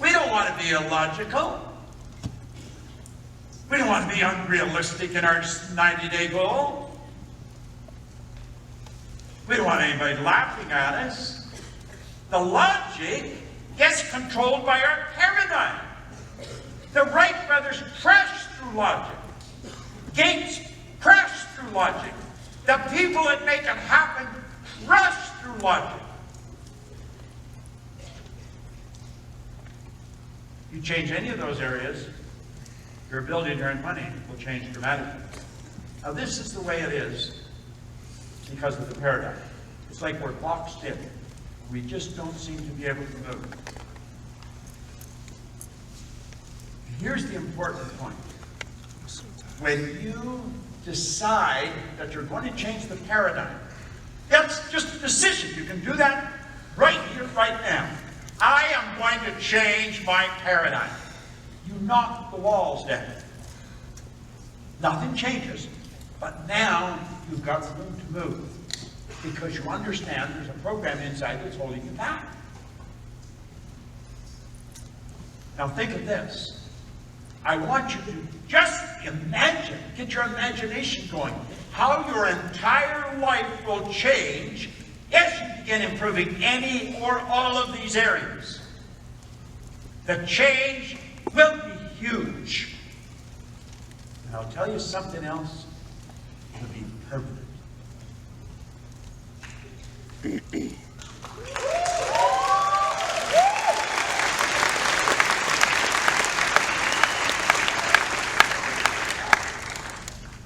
We don't want to be illogical. We don't want to be unrealistic in our 90-day goal. We don't want anybody laughing at us. The logic gets controlled by our paradigm. The Wright brothers crashed through logic. Gates crashed through logic. The people that make it happen rush through logic. You change any of those areas, your ability to earn money will change dramatically. Now, this is the way it is because of the paradigm. It's like we're boxed in. We just don't seem to be able to move. Here's the important point. When you decide that you're going to change the paradigm, that's just a decision. You can do that right here, right now. I am going to change my paradigm. You knock the walls down. Nothing changes, but now you've got room to move. because you understand there's a program inside that's holding you back. Now think of this. I want you to just imagine, get your imagination going, how your entire life will change if you begin improving any or all of these areas. The change will be huge. And I'll tell you something else, it'll be permanent.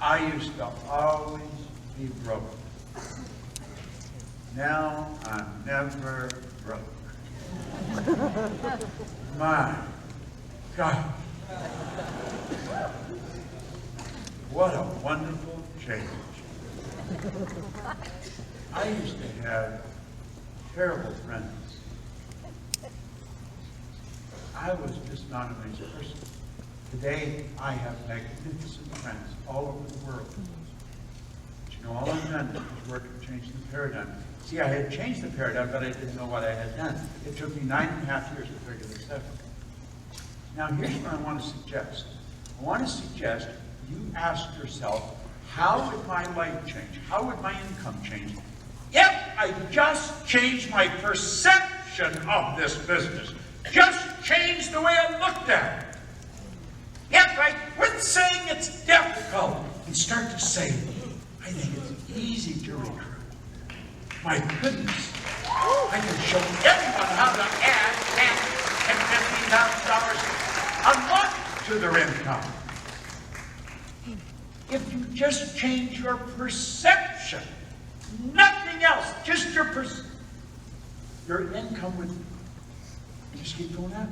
I used to always be broke. Now I'm never broke. My God. What a wonderful change. I used to have terrible friends. I was just not a nice person. Today, I have magnificent friends all over the world. But you know, all I've done is work at changing the paradigm. See, I had changed the paradigm, but I didn't know what I had done. It took me 9.5 years to figure this out. Now, here's what I want to suggest. I want to suggest you ask yourself, how would my life change? How would my income change if I just changed my perception of this business? Just change the way I looked at it. If I quit saying it's difficult and start to say, I think it's easy to recruit. My goodness, I can show everyone how to add $10,000 and $15,000 a month to their income. If you just change your perception, nothing else, just your income would just keep going up.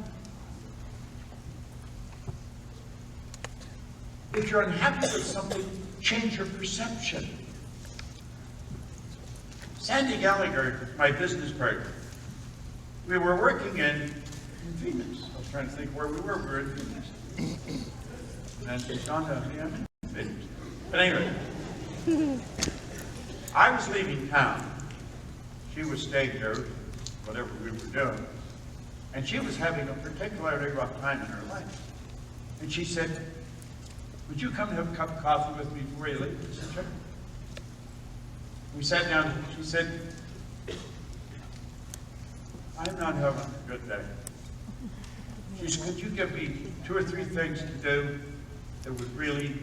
If you're unhappy with something, change your perception. Sandy Gallagher, my business partner, we were working in Phoenix. I was trying to think where we were. We were in Phoenix. And then she dawned on me, I'm in Phoenix. But anyway, I was leaving town. She was staying there, whatever we were doing. And she was having a particularly rough time in her life. And she said, would you come and have a cup of coffee with me before you leave? I said, sure. We sat down, she said, I'm not having a good day. She said, could you give me 2 or 3 things to do that would really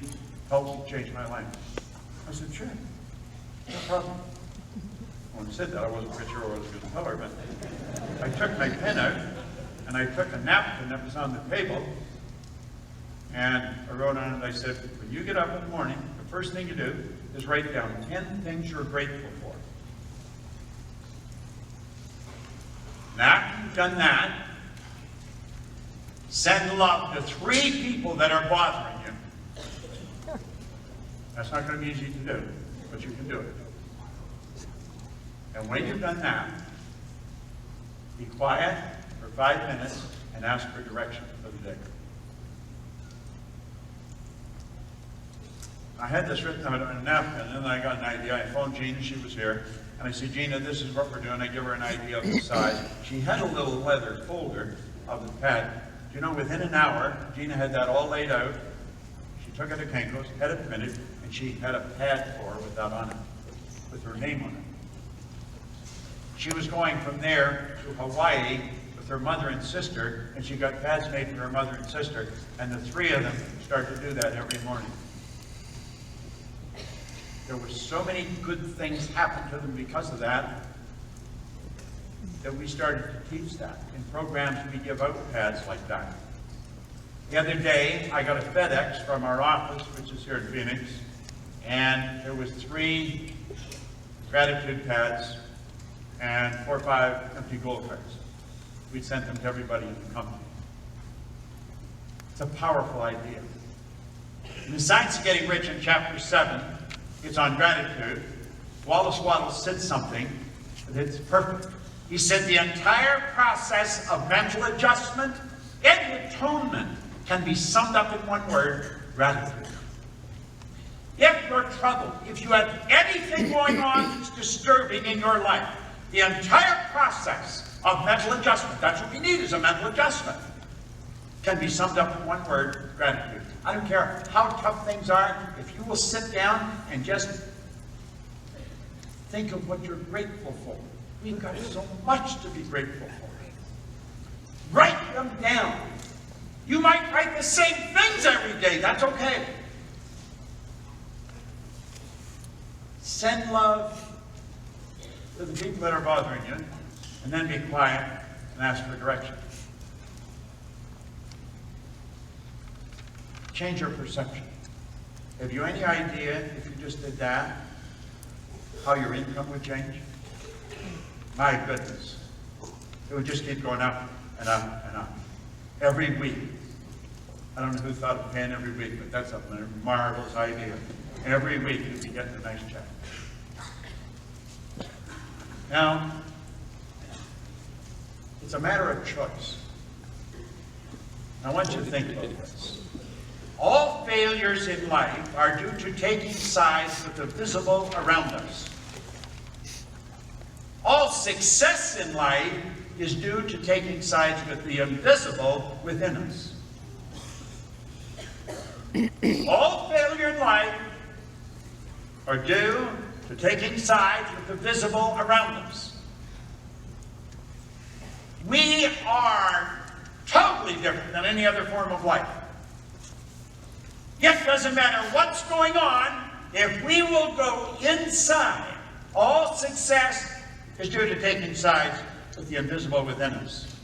help me change my life? I said, sure, no problem. When I said that, I wasn't quite sure what I was going to tell her, but I took my pen out, and I took a napkin that was on the table, and I wrote on it, I said, when you get up in the morning, the first thing you do is write down 10 things you're grateful for. Now after you've done that, send love to 3 people that are bothering you. That's not going to be easy to do, but you can do it. And when you've done that, be quiet for 5 minutes and ask for direction for the day. I had this written out on a napkin, and then I got an idea. I phoned Gina, she was here, and I said, Gina, this is what we're doing. I give her an idea of the size. She had a little leather folder of the pad. You know, within an hour, Gina had that all laid out. She took it to Kinko's, had it printed, and she had a pad for her with that on it, with her name on it. She was going from there to Hawaii with her mother and sister, and she got pads made for her mother and sister, and the 3 of them started to do that every morning. There were so many good things happened to them because of that we started to teach that. In programs, we give out pads like that. The other day, I got a FedEx from our office, which is here in Phoenix, and there was 3 gratitude pads and 4 or 5 empty gold cards. We sent them to everybody in the company. It's a powerful idea. In The Science of Getting Rich in Chapter 7, it's on gratitude. Wallace Wattles said something that's perfect. He said the entire process of mental adjustment and atonement can be summed up in one word: gratitude. if you're troubled, if you have anything going on that's disturbing in your life, the entire process of mental adjustment, that's what we need, is a mental adjustment, can be summed up in one word: gratitude. I don't care how tough things are, if you will sit down and just think of what you're grateful for. We've got so much to be grateful for. Write them down. You might write the same things every day, that's okay. Send love to the people that are bothering you, and then be quiet and ask for direction. Change your perception. Have you any idea, if you just did that, how your income would change? My goodness. It would just keep going up and up and up. Every week. I don't know who thought of paying every week, but that's a marvelous idea. Every week you'd be getting a nice check. Now, it's a matter of choice. I want you to think about this. All failures in life are due to taking sides with the visible around us. All success in life is due to taking sides with the invisible within us. All failure in life are due to taking sides with the visible around us. We are totally different than any other form of life. It doesn't matter what's going on, if we will go inside, all success is due to taking sides with the invisible within us.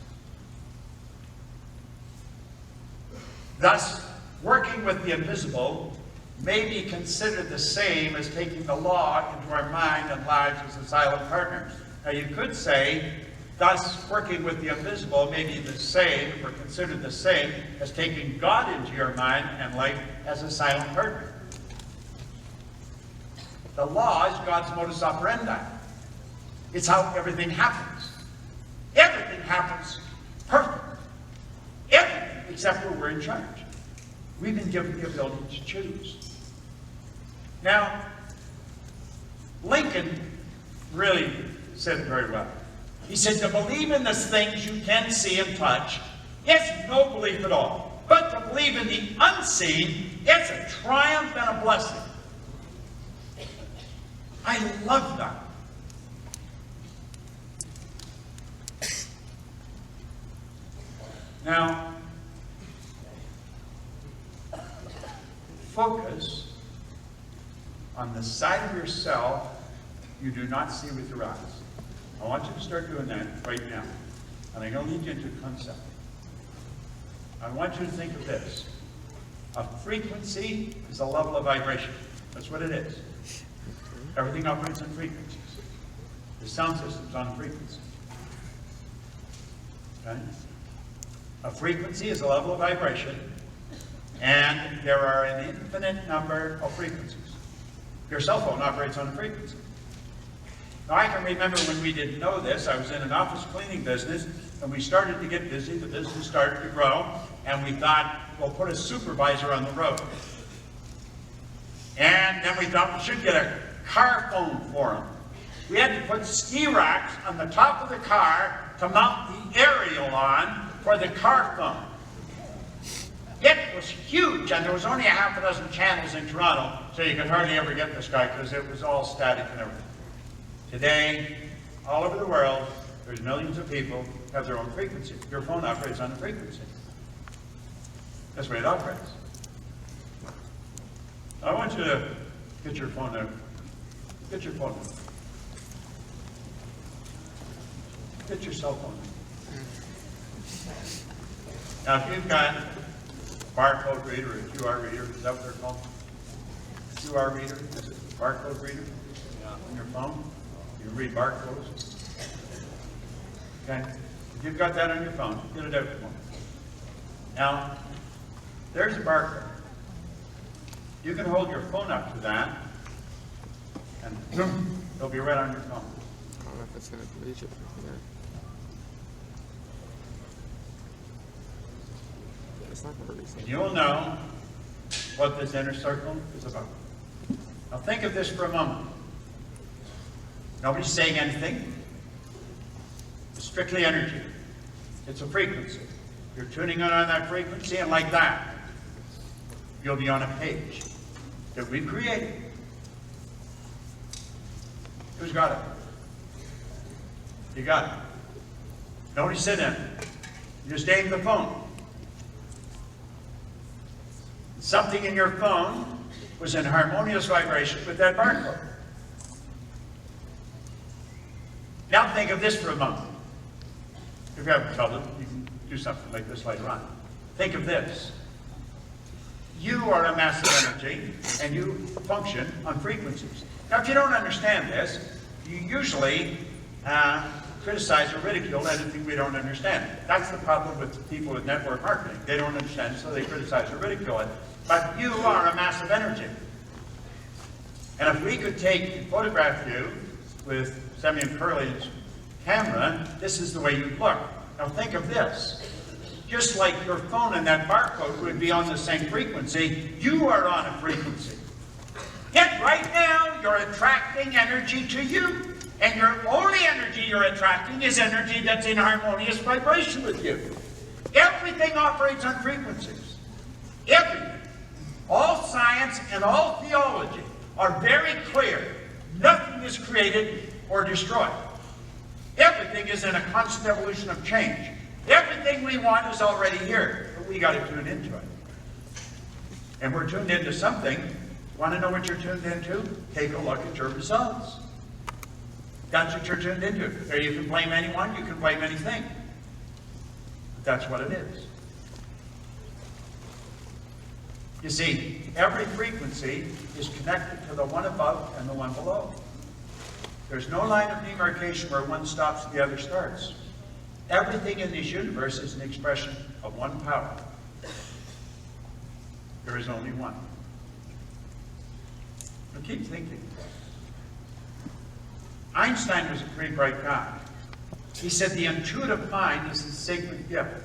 Thus, working with the invisible may be considered the same as taking the law into our mind and lives as a silent partner. Now you could say, thus working with the invisible may be the same, or considered the same, as taking God into your mind and life as a silent partner. The law is God's modus operandi. It's how everything happens. Everything happens perfect. Everything except where we're in charge. We've been given the ability to choose. Now, Lincoln really said it very well. He said, to believe in the things you can see and touch is no belief at all. But to believe in the unseen, it's a triumph and a blessing. I love that. Now, focus on the side of yourself you do not see with your eyes. I want you to start doing that right now. And I'm going to lead you into a concept. I want you to think of this. A frequency is a level of vibration. That's what it is. Everything operates on frequencies. The sound system's on a frequency. Okay? A frequency is a level of vibration, and there are an infinite number of frequencies. Your cell phone operates on a frequency. Now, I can remember when we didn't know this, I was in an office cleaning business, and we started to get busy, the business started to grow, and we thought, we'll put a supervisor on the road. And then we thought we should get a car phone for him. We had to put ski racks on the top of the car to mount the aerial on for the car phone. It was huge, and there was only a half a dozen channels in Toronto, so you could hardly ever get this guy because it was all static and everything. Today, all over the world, there's millions of people who have their own frequency. Your phone operates on a frequency. That's the way it operates. I want you to get your phone out. Get your phone out. Get your cell phone out. Now, if you've got a barcode reader or a QR reader, is that what they're called? QR reader? Is it a barcode reader? On your phone? You can read barcodes. Okay? If you've got that on your phone, get it out for me. Now, there's a barcode. You can hold your phone up to that, and it'll be right on your phone. I don't know if it's going to reach it from here. It's not going to reach it. And you'll know what this inner circle is about. Now think of this for a moment. Nobody's saying anything. It's strictly energy. It's a frequency. You're tuning in on that frequency, and like that, you'll be on a page that we've created. Who's got it? You got it. Nobody said anything. You just aimed the phone. Something in your phone was in harmonious vibration with that barcode. Now think of this for a moment. If you haven't felt it, you can do something like this later on. Think of this. You are a mass of energy, and you function on frequencies. Now, if you don't understand this, you usually criticize or ridicule anything we don't understand. That's the problem with people with network marketing. They don't understand, so they criticize or ridicule it. But you are a mass of energy. And if we could photograph you with Semyon Curley's camera, this is the way you look. Now think of this. Just like your phone and that barcode would be on the same frequency, you are on a frequency. Yet right now, you're attracting energy to you. And your only energy you're attracting is energy that's in harmonious vibration with you. Everything operates on frequencies. Everything. All science and all theology are very clear. Nothing is created or destroyed. Everything is in a constant evolution of change. Everything we want is already here, but we got to tune into it. And we're tuned into something. Want to know what you're tuned into? Take a look at your results. That's what you're tuned into. Or you can blame anyone, you can blame anything. But that's what it is. You see, every frequency is connected to the one above and the one below. There's no line of demarcation where one stops and the other starts. Everything in this universe is an expression of one power. There is only one. Now keep thinking. Einstein was a pretty bright guy. He said the intuitive mind is a sacred gift.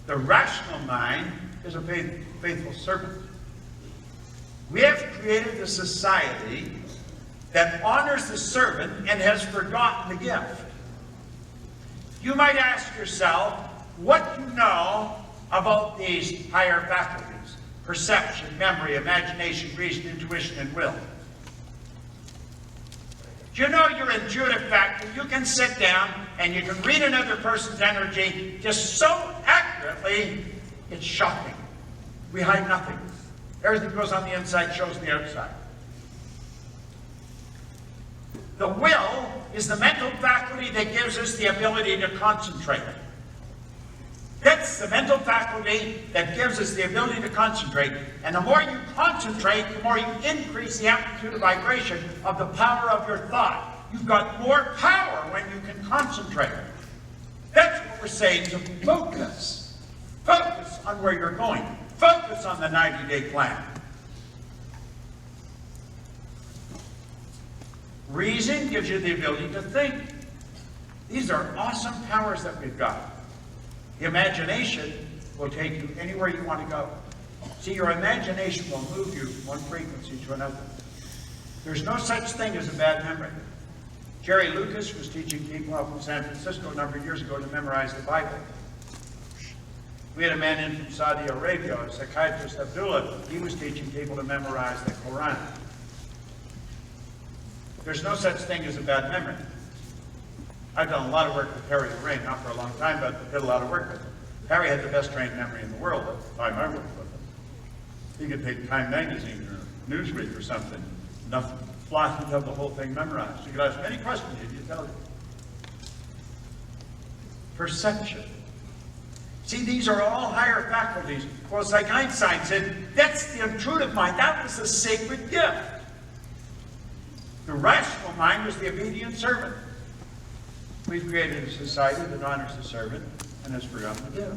The rational mind is a faithful servant. We have created a society that honors the servant and has forgotten the gift. You might ask yourself, what do you know about these higher faculties? Perception, memory, imagination, reason, intuition, and will. Do you know your intuitive factor? You can sit down and you can read another person's energy just so accurately, it's shocking. We hide nothing. Everything that goes on the inside shows the outside. The will is the mental faculty that gives us the ability to concentrate. That's the mental faculty that gives us the ability to concentrate. And the more you concentrate, the more you increase the amplitude of vibration of the power of your thought. You've got more power when you can concentrate. That's what we're saying, to focus. Focus on where you're going. Focus on the 90-day plan. Reason gives you the ability to think. These are awesome powers that we've got. The imagination will take you anywhere you want to go. See, your imagination will move you from one frequency to another. There's no such thing as a bad memory. Jerry Lucas was teaching people up in San Francisco a number of years ago to memorize the Bible. We had a man in from Saudi Arabia, a psychiatrist, Abdullah. He was teaching people to memorize the Quran. There's no such thing as a bad memory. I've done a lot of work with Harry Lorraine, not for a long time, but did a lot of work with him. Harry had the best trained memory in the world at the time I worked with him. He could take Time magazine or Newsweek or something, nothing, fly and have the whole thing memorized. You could ask any question, he'd tell you. Perception. See, these are all higher faculties. Well, it's like Einstein said, that's the intuitive mind. That was a sacred gift. The rational mind was the obedient servant. We've created a society that honors the servant and has forgotten the gift.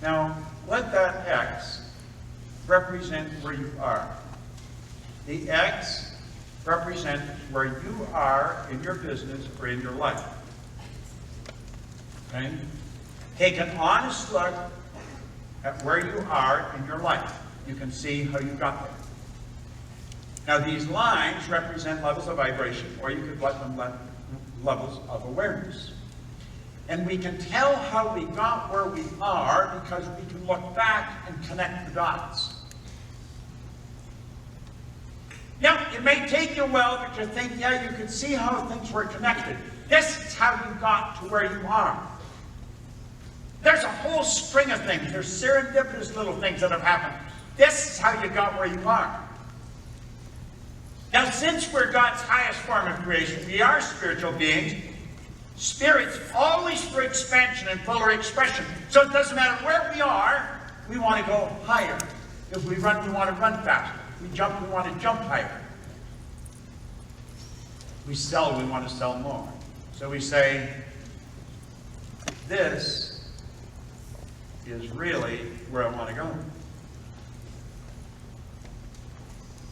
Now, let that X represent where you are. The X represents where you are in your business or in your life. Okay? Take an honest look at where you are in your life. you can see how you got there. Now these lines represent levels of vibration, or you could let them levels of awareness. And we can tell how we got where we are because we can look back and connect the dots. Now, it may take you a while to think, yeah, you can see how things were connected. This is how you got to where you are. There's a whole string of things. There's serendipitous little things that have happened. This is how you got where you are. Now, since we're God's highest form of creation, we are spiritual beings. Spirits always for expansion and fuller expression. So it doesn't matter where we are, we want to go higher. If we run, we want to run faster. If we jump, we want to jump higher. We sell, we want to sell more. So we say, this is really where I want to go.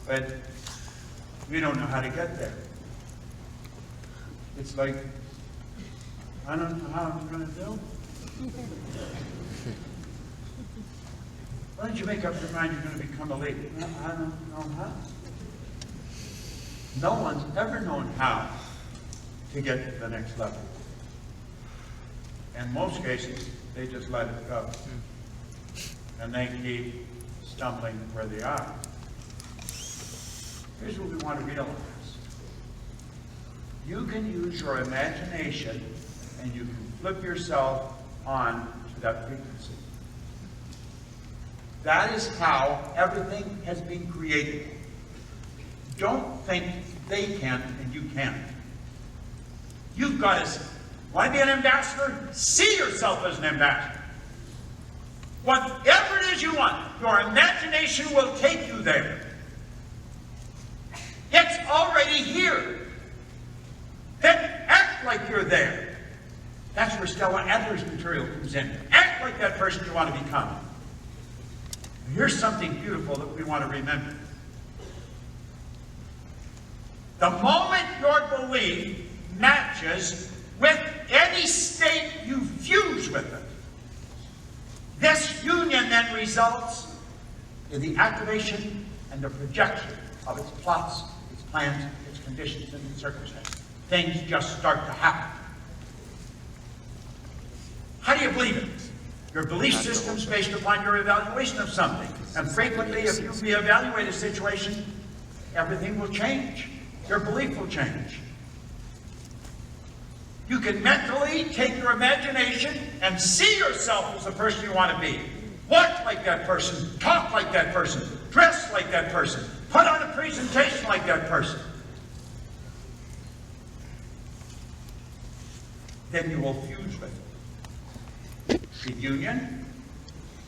But we don't know how to get there. It's like, I don't know how I'm going to do. Why don't you make up your mind you're going to become a leader? I don't know how. No one's ever known how to get to the next level. In most cases, they just let it go. And they keep stumbling where they are. Here's what we want to realize. You can use your imagination and you can flip yourself on to that frequency. That is how everything has been created. Don't think they can and you can't. You've got to, want to be an ambassador? See yourself as an ambassador. Whatever it is you want, your imagination will take you there. It's already here. Then act like you're there. That's where Stella Adler's material comes in. Act like that person you want to become. Here's something beautiful that we want to remember. The moment your belief matches with any state you fuse with it, this union then results in the activation and the projection of its plots, its plans, its conditions, and its circumstances. Things just start to happen. How do you believe it? Your belief system is based upon your evaluation of something. And frequently, if you reevaluate a situation, everything will change. Your belief will change. You can mentally take your imagination and see yourself as the person you want to be. Walk like that person, talk like that person, dress like that person, put on a presentation like that person. Then you will fuse with it. The union,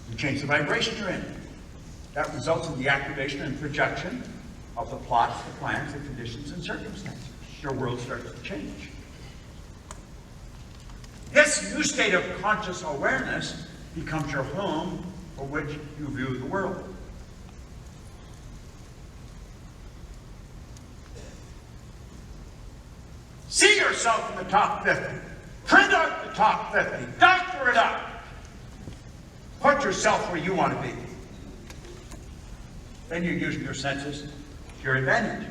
you change the vibration you're in. That results in the activation and projection of the plots, the plans, the conditions, and circumstances. Your world starts to change. This new state of conscious awareness becomes your home for which you view the world. See yourself in the top 50. Print out the top 50. Doctor it up. Put yourself where you want to be. Then you're using your senses to your advantage.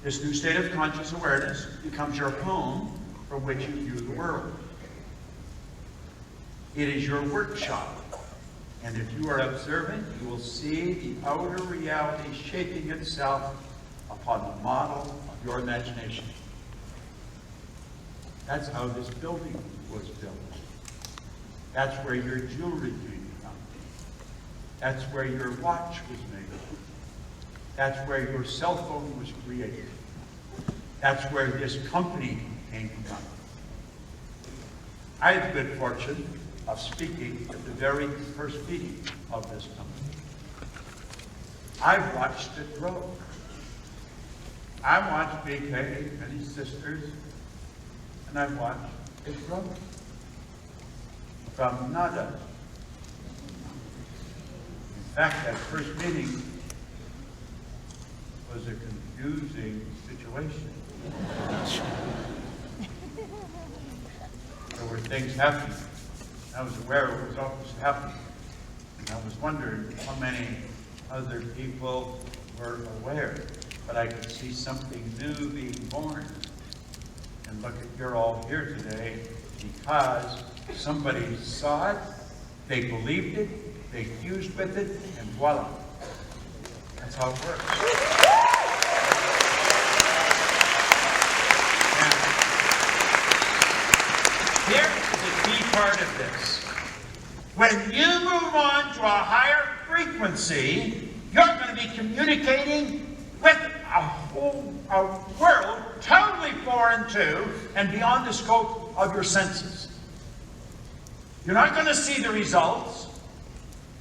This new state of conscious awareness becomes your home for which you view the world. It is your workshop. And if you are observant, you will see the outer reality shaping itself upon the model of your imagination. That's how this building was built. That's where your jewelry came from. That's where your watch was made. That's where your cell phone was created. That's where this company came from. I had the good fortune of speaking at the very first meeting of this company. I've watched it grow. I watched BK and his sisters, and I've watched it grow. From nada. In fact, that first meeting was a confusing situation. There were things happening. I was aware of what was always happening. I was wondering how many other people were aware, but I could see something new being born. And look, you're all here today because somebody saw it, they believed it, they fused with it, and voila. That's how it works. Now, here is a key part of this. When you move on to a higher frequency, you're going to be communicating with a world totally foreign to and beyond the scope of your senses. You're not going to see the results.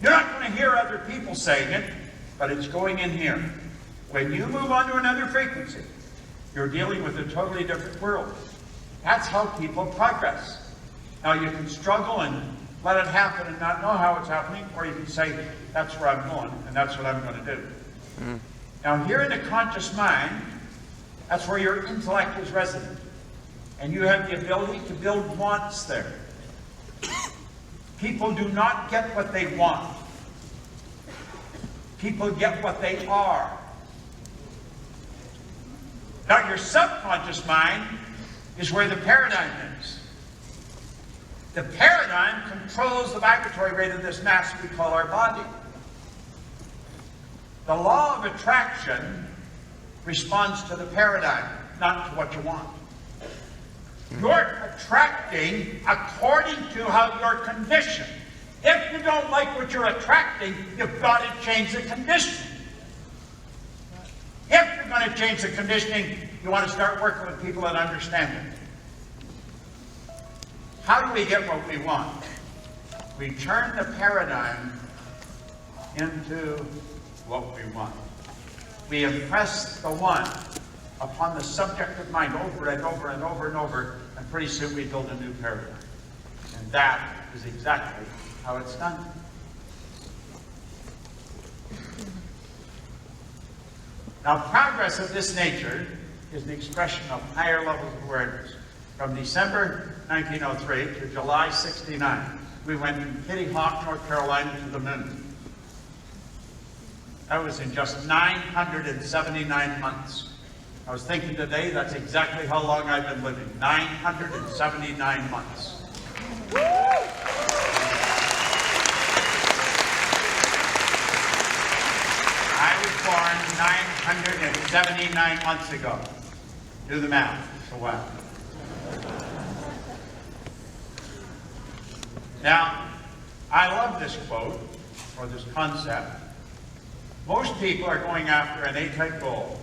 You're not going to hear other people saying it, but it's going in here. When you move on to another frequency, you're dealing with a totally different world. That's how people progress. Now you can struggle and let it happen and not know how it's happening, or you can say, that's where I'm going, and that's what I'm going to do. Now here in the conscious mind, that's where your intellect is resident. And you have the ability to build wants there. People do not get what they want. People get what they are. Now your subconscious mind is where the paradigm is. The paradigm controls the vibratory rate of this mass we call our body. The law of attraction responds to the paradigm, not to what you want. You're attracting according to how you're conditioned. If you don't like what you're attracting, you've got to change the conditioning. If you're going to change the conditioning, you want to start working with people that understand it. How do we get what we want? We turn the paradigm into what we want. We impress the one upon the subjective mind over and over and over and over, and pretty soon we build a new paradigm. And that is exactly how it's done. Now, progress of this nature is an expression of higher levels of awareness. From December 1903 to July 69, we went from Kitty Hawk, North Carolina to the moon. That was in just 979 months. I was thinking today, that's exactly how long I've been living. 979 months. I was born 979 months ago. Do the math. So wow. Now, I love this quote, or this concept. Most people are going after an A-type goal.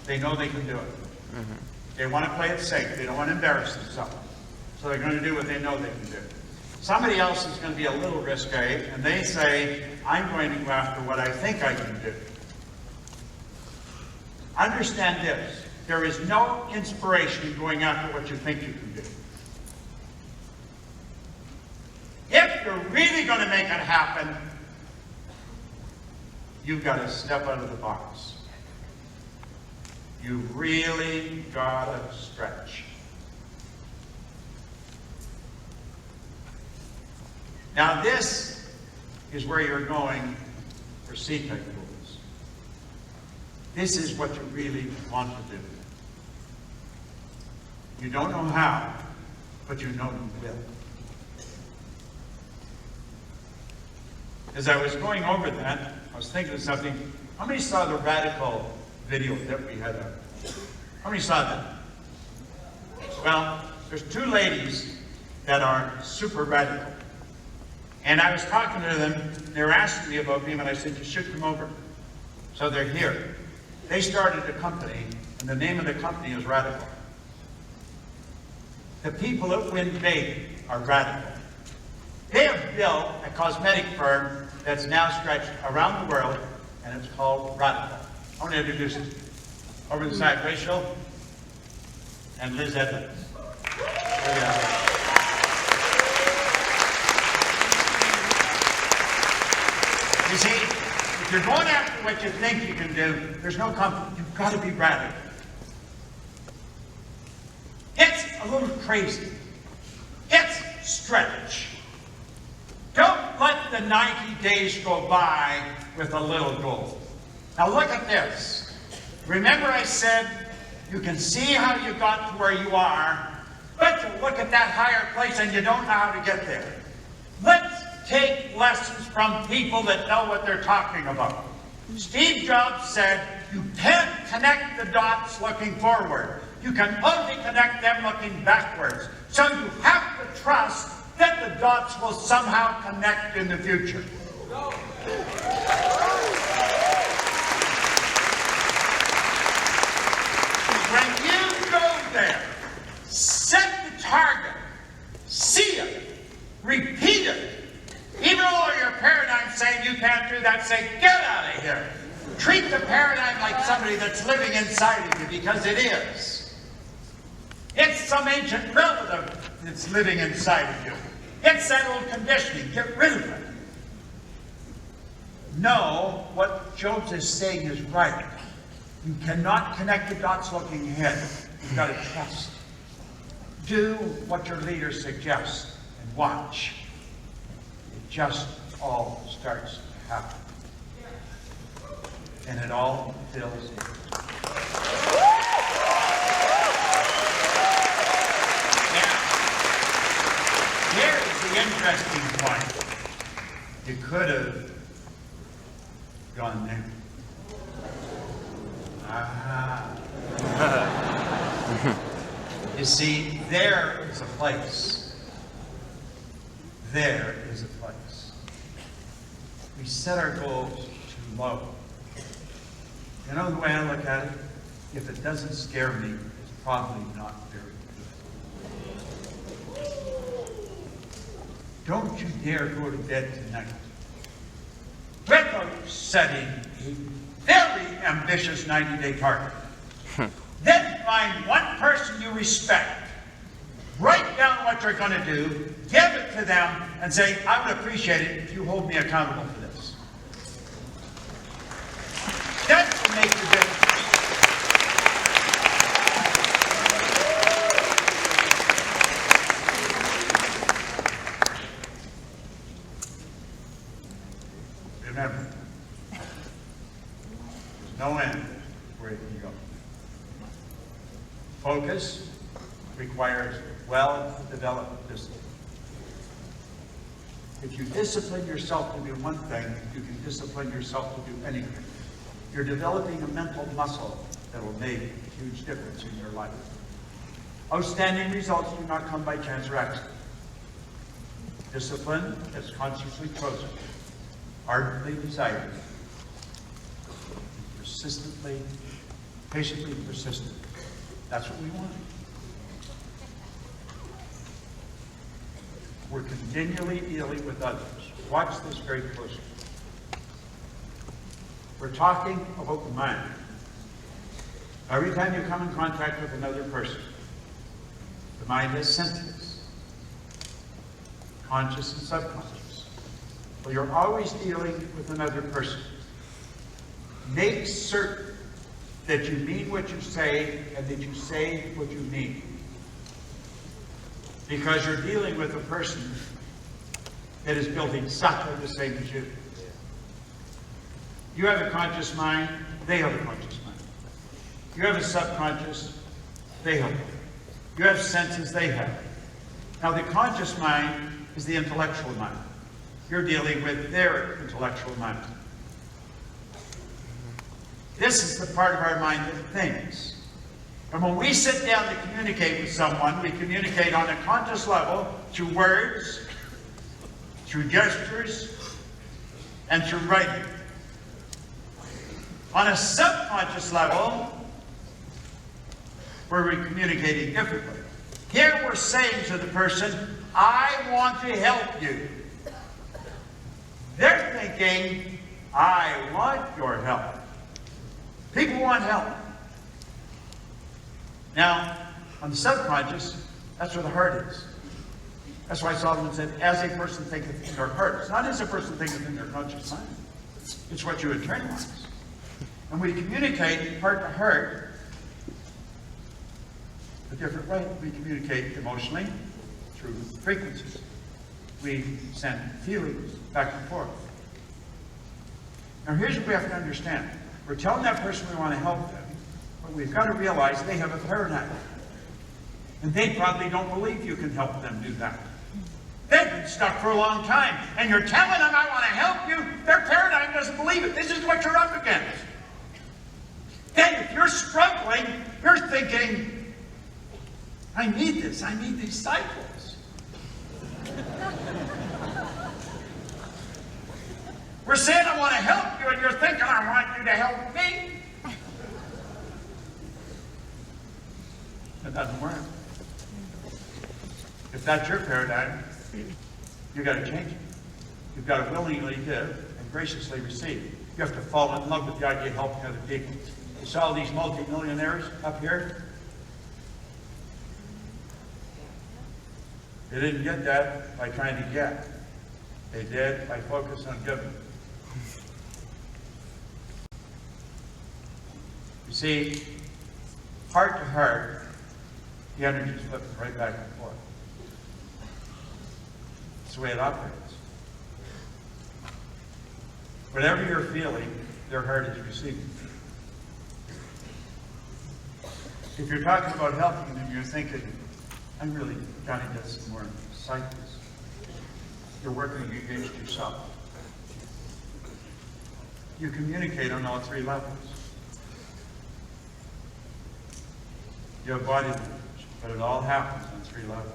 They know they can do it. They want to play it safe. They don't want to embarrass themselves. So they're going to do what they know they can do. Somebody else is going to be a little risque, and they say, I'm going to go after what I think I can do. Understand this. There is no inspiration in going after what you think you can do. If you're really going to make it happen, you've got to step out of the box. You've really got to stretch. Now this is where you're going for C-type goals. This is what you really want to do. You don't know how, but you know you will. As I was going over that, I was thinking of something. How many saw the radical video that we had up? How many saw that? Well, there's two ladies that are super radical. And I was talking to them, they were asking me about me, and I said, you should come over. So they're here. They started a company, and the name of the company is Radical. The people at Win Big are radical. They have built a cosmetic firm that's now stretched around the world, and it's called Radical. I want to introduce it. Over the side, Rachel and Liz Edmonds. There we are. You see, if you're going after what you think you can do, there's no comfort. You've got to be radical. It's a little crazy. It's stretch. Don't let the 90 days go by with a little goal. Now look at this. Remember I said you can see how you got to where you are, but you look at that higher place and you don't know how to get there. Let's take lessons from people that know what they're talking about. Steve Jobs said, you can't connect the dots looking forward. You can only connect them looking backwards. So you have to trust that the dots will somehow connect in the future. When you go there, set the target, see it, repeat it. Even though your paradigm's saying you can't do that, say, get out of here. Treat the paradigm like somebody that's living inside of you, because it is. It's some ancient relative that's living inside of you. It's that old conditioning. Get rid of it. Know what Jobs is saying is right. You cannot connect the dots looking ahead. You've got to trust. Do what your leader suggests and watch. It just all starts to happen. And it all fills in. Now, here is the interesting point. You could have gone there. Aha. You see, there is a place. There is a place. We set our goals too low. You know the way I look at it? If it doesn't scare me, it's probably not very good. Don't you dare go to bed tonight without setting a very ambitious 90-day target. Then find one person you respect. Write down what you're going to do, give it to them, and say, I would appreciate it if you hold me accountable for this. That will make the difference. Remember, there's no end where it can go. Focus requires well-developed discipline. If you discipline yourself to do one thing, you can discipline yourself to do anything. You're developing a mental muscle that will make a huge difference in your life. Outstanding results do not come by chance or accident. Discipline is consciously chosen, ardently desired, persistently, patiently persistent. That's what we want. We're continually dealing with others. Watch this very closely. We're talking about the mind. Every time you come in contact with another person, the mind has sentience, conscious and subconscious. Well, you're always dealing with another person. Make certain that you mean what you say and that you say what you mean. Because you're dealing with a person that is built exactly the same as you. You have a conscious mind, they have a conscious mind. You have a subconscious, they have it. You have senses, they have it. Now the conscious mind is the intellectual mind. You're dealing with their intellectual mind. This is the part of our mind that thinks. And when we sit down to communicate with someone, we communicate on a conscious level through words, through gestures, and through writing. On a subconscious level, we're communicating differently. Here we're saying to the person, I want to help you. They're thinking, I want your help. People want help. Now, on the subconscious, that's where the heart is. That's why Solomon said, as a person thinketh in their heart. It's not as a person thinketh in their conscious mind. It's what you internalize. And we communicate heart to heart a different way. We communicate emotionally through frequencies. we send feelings back and forth. Now here's what we have to understand. We're telling that person we want to help them, but we've got to realize they have a paradigm. And they probably don't believe you can help them do that. They've been stuck for a long time, and you're telling them, I want to help you. Their paradigm doesn't believe it. This is what you're up against. Then if you're struggling, you're thinking, I need this. I need these cycles. We're saying I want to help you, and you're thinking I want you to help me. That doesn't work. If that's your paradigm, you've got to change it. You've got to willingly give and graciously receive. You have to fall in love with the idea of helping other people. You saw these multimillionaires up here? They didn't get that by trying to get. They did by focusing on giving. You see, heart to heart, the energy is flipping right back and forth. It's the way it operates. Whatever you're feeling, their heart is receiving. If you're talking about helping them, you're thinking, I'm really trying to get some more cycles. You're working against yourself. You communicate on all three levels. You have body language, but it all happens on three levels.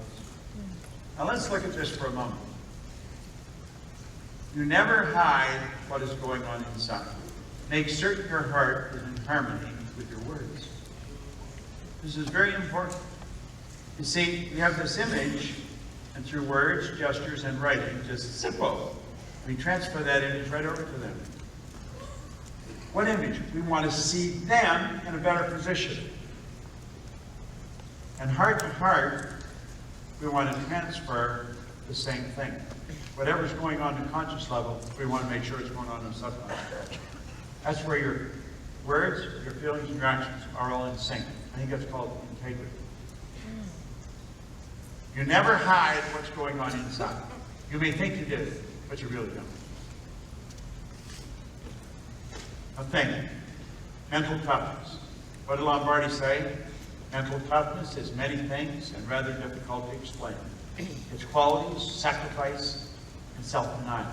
Now let's look at this for a moment. You never hide what is going on inside. Make certain your heart is in harmony with your words. This is very important. You see, we have this image, and through words, gestures, and writing, just simple. We transfer that image right over to them. What image? We want to see them in a better position. And heart to heart, we want to transfer the same thing. Whatever's going on in conscious level, we want to make sure it's going on in subconscious. That's where your words, your feelings, and your actions are all in sync. I think that's called integrity. You never hide what's going on inside. You may think you did, but you really don't. A thing, mental toughness. What did Lombardi say? Mental toughness is many things and rather difficult to explain. Its qualities, sacrifice, and self-denial.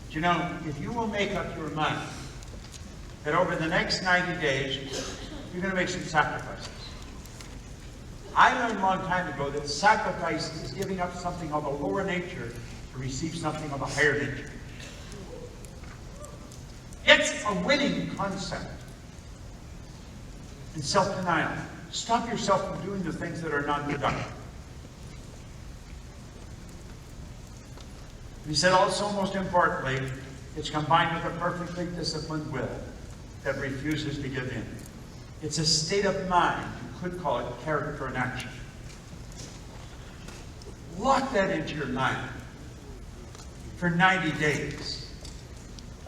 But you know, if you will make up your mind that over the next 90 days, you're going to make some sacrifices. I learned a long time ago that sacrifice is giving up something of a lower nature to receive something of a higher nature. It's a winning concept. And self-denial. Stop yourself from doing the things that are non-productive. He said also, most importantly, it's combined with a perfectly disciplined will that refuses to give in. It's a state of mind. You could call it character in action. Lock that into your mind for 90 days.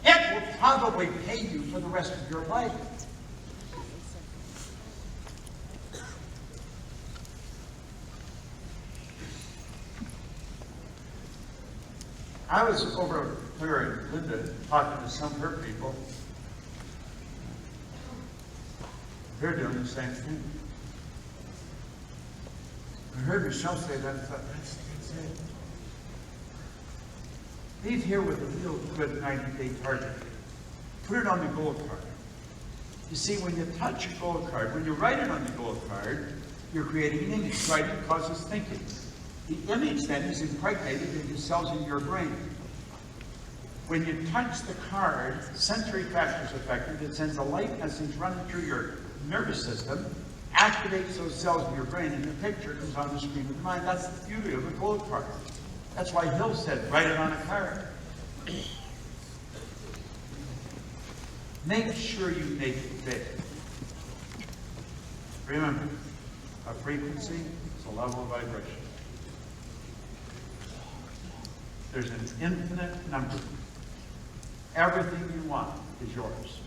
It will probably pay you for the rest of your life. I was over here in Linda talking to some of her people. They're doing the same thing. I heard Michelle say that, I thought, that's it. Leave here with a real good 90-day target. Put it on the gold card. You see, when you touch a gold card, when you write it on the gold card, you're creating an image. Writing causes thinking. The image then is impregnated into cells in your brain. When you touch the card, sensory factors affected, it sends a light message running through your nervous system, activates those cells in your brain, and the picture comes on the screen of the mind. That's the beauty of a gold card. That's why Hill said, write it on a card. Make sure you make it big. Remember, a frequency is a level of vibration. There's an infinite number. Everything you want is yours.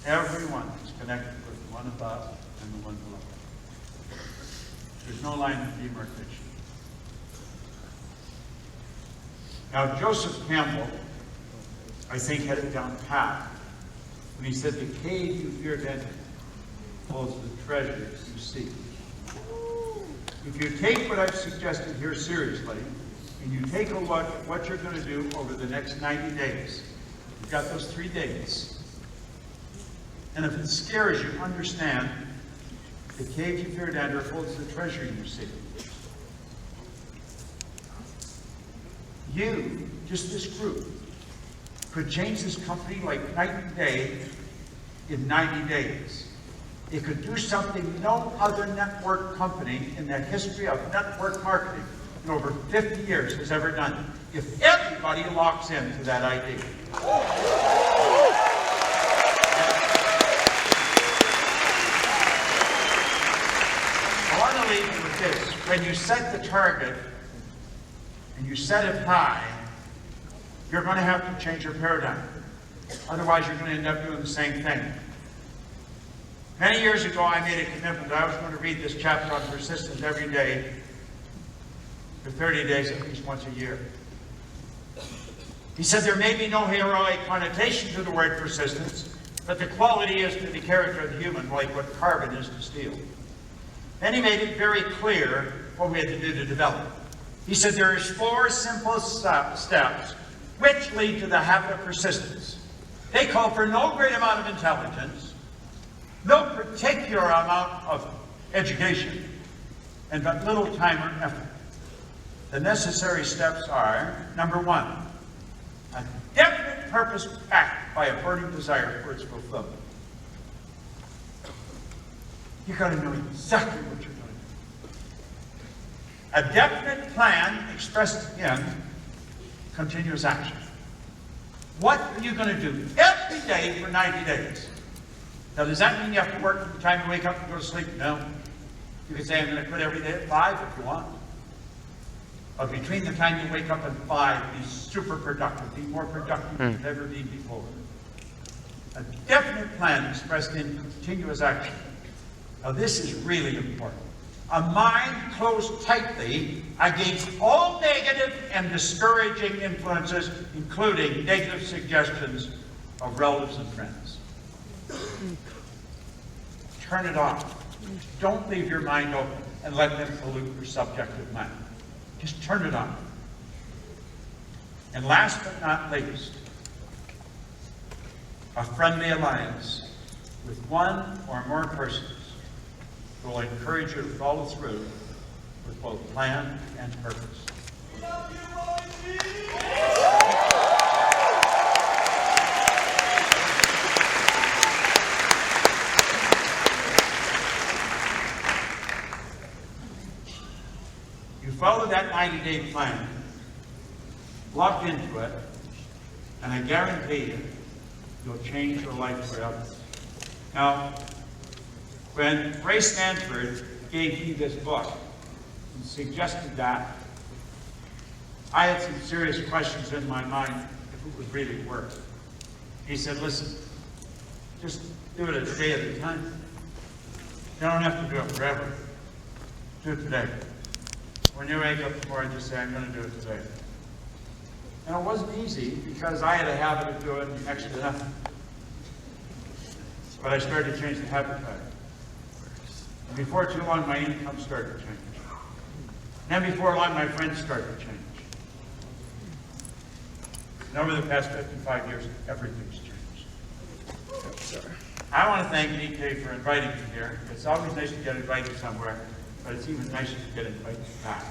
Everyone is connected with the one above and the one below. There's no line of demarcation. Now, Joseph Campbell, I think, had it down pat when he said, "The cave you fear to enter holds the treasures you seek." If you take what I've suggested here seriously, and you take a look at what you're going to do over the next 90 days, you've got those 3 days, and if it scares you, understand, the cave you fear to enter holds the treasure you seek. You, just this group, could change this company like night and day in 90 days. It could do something no other network company in the history of network marketing in over 50 years has ever done, if everybody locks into that idea. I want to leave you with this. When you set the target and you set it high, you're going to have to change your paradigm. Otherwise, you're going to end up doing the same thing. Many years ago, I made a commitment that I was going to read this chapter on persistence every day for 30 days, at least once a year. He said there may be no heroic connotation to the word persistence, but the quality is to the character of the human, like what carbon is to steel. Then he made it very clear what we had to do to develop. He said there is 4 simple steps which lead to the habit of persistence. They call for no great amount of intelligence, no particular amount of education, and but little time or effort. The necessary steps are, number 1, a definite purpose backed by a burning desire for its fulfillment. You've got to know exactly what you're going to do. A definite plan expressed in continuous action. What are you going to do every day for 90 days? Now, does that mean you have to work from the time you wake up and go to sleep? No. You can say, I'm going to quit every day at 5 if you want. But between the time you wake up and 5, be super productive. Be more productive than you've ever been before. A definite plan expressed in continuous action. Now, this is really important. A mind closed tightly against all negative and discouraging influences, including negative suggestions of relatives and friends. Turn it off. Don't leave your mind open and let them pollute your subjective mind. Just turn it on. And last but not least, a friendly alliance with one or more persons who will encourage you to follow through with both plan and purpose. You follow that 90-day plan, lock into it, and I guarantee you, you'll change your life forever. Now, when Ray Stanford gave me this book and suggested that, I had some serious questions in my mind if it would really work. He said, listen, just do it a day at a time. You don't have to do it forever. Do it today. When you wake up in the morning, just say, I'm going to do it today. And it wasn't easy because I had a habit of doing next to nothing. But I started to change the habit pattern. And before too long, my income started to change. And then before long, my friends started to change. And over the past 55 years, everything's changed. I want to thank DK for inviting me here. It's always nice to get invited somewhere, but it's even nicer to get invited back.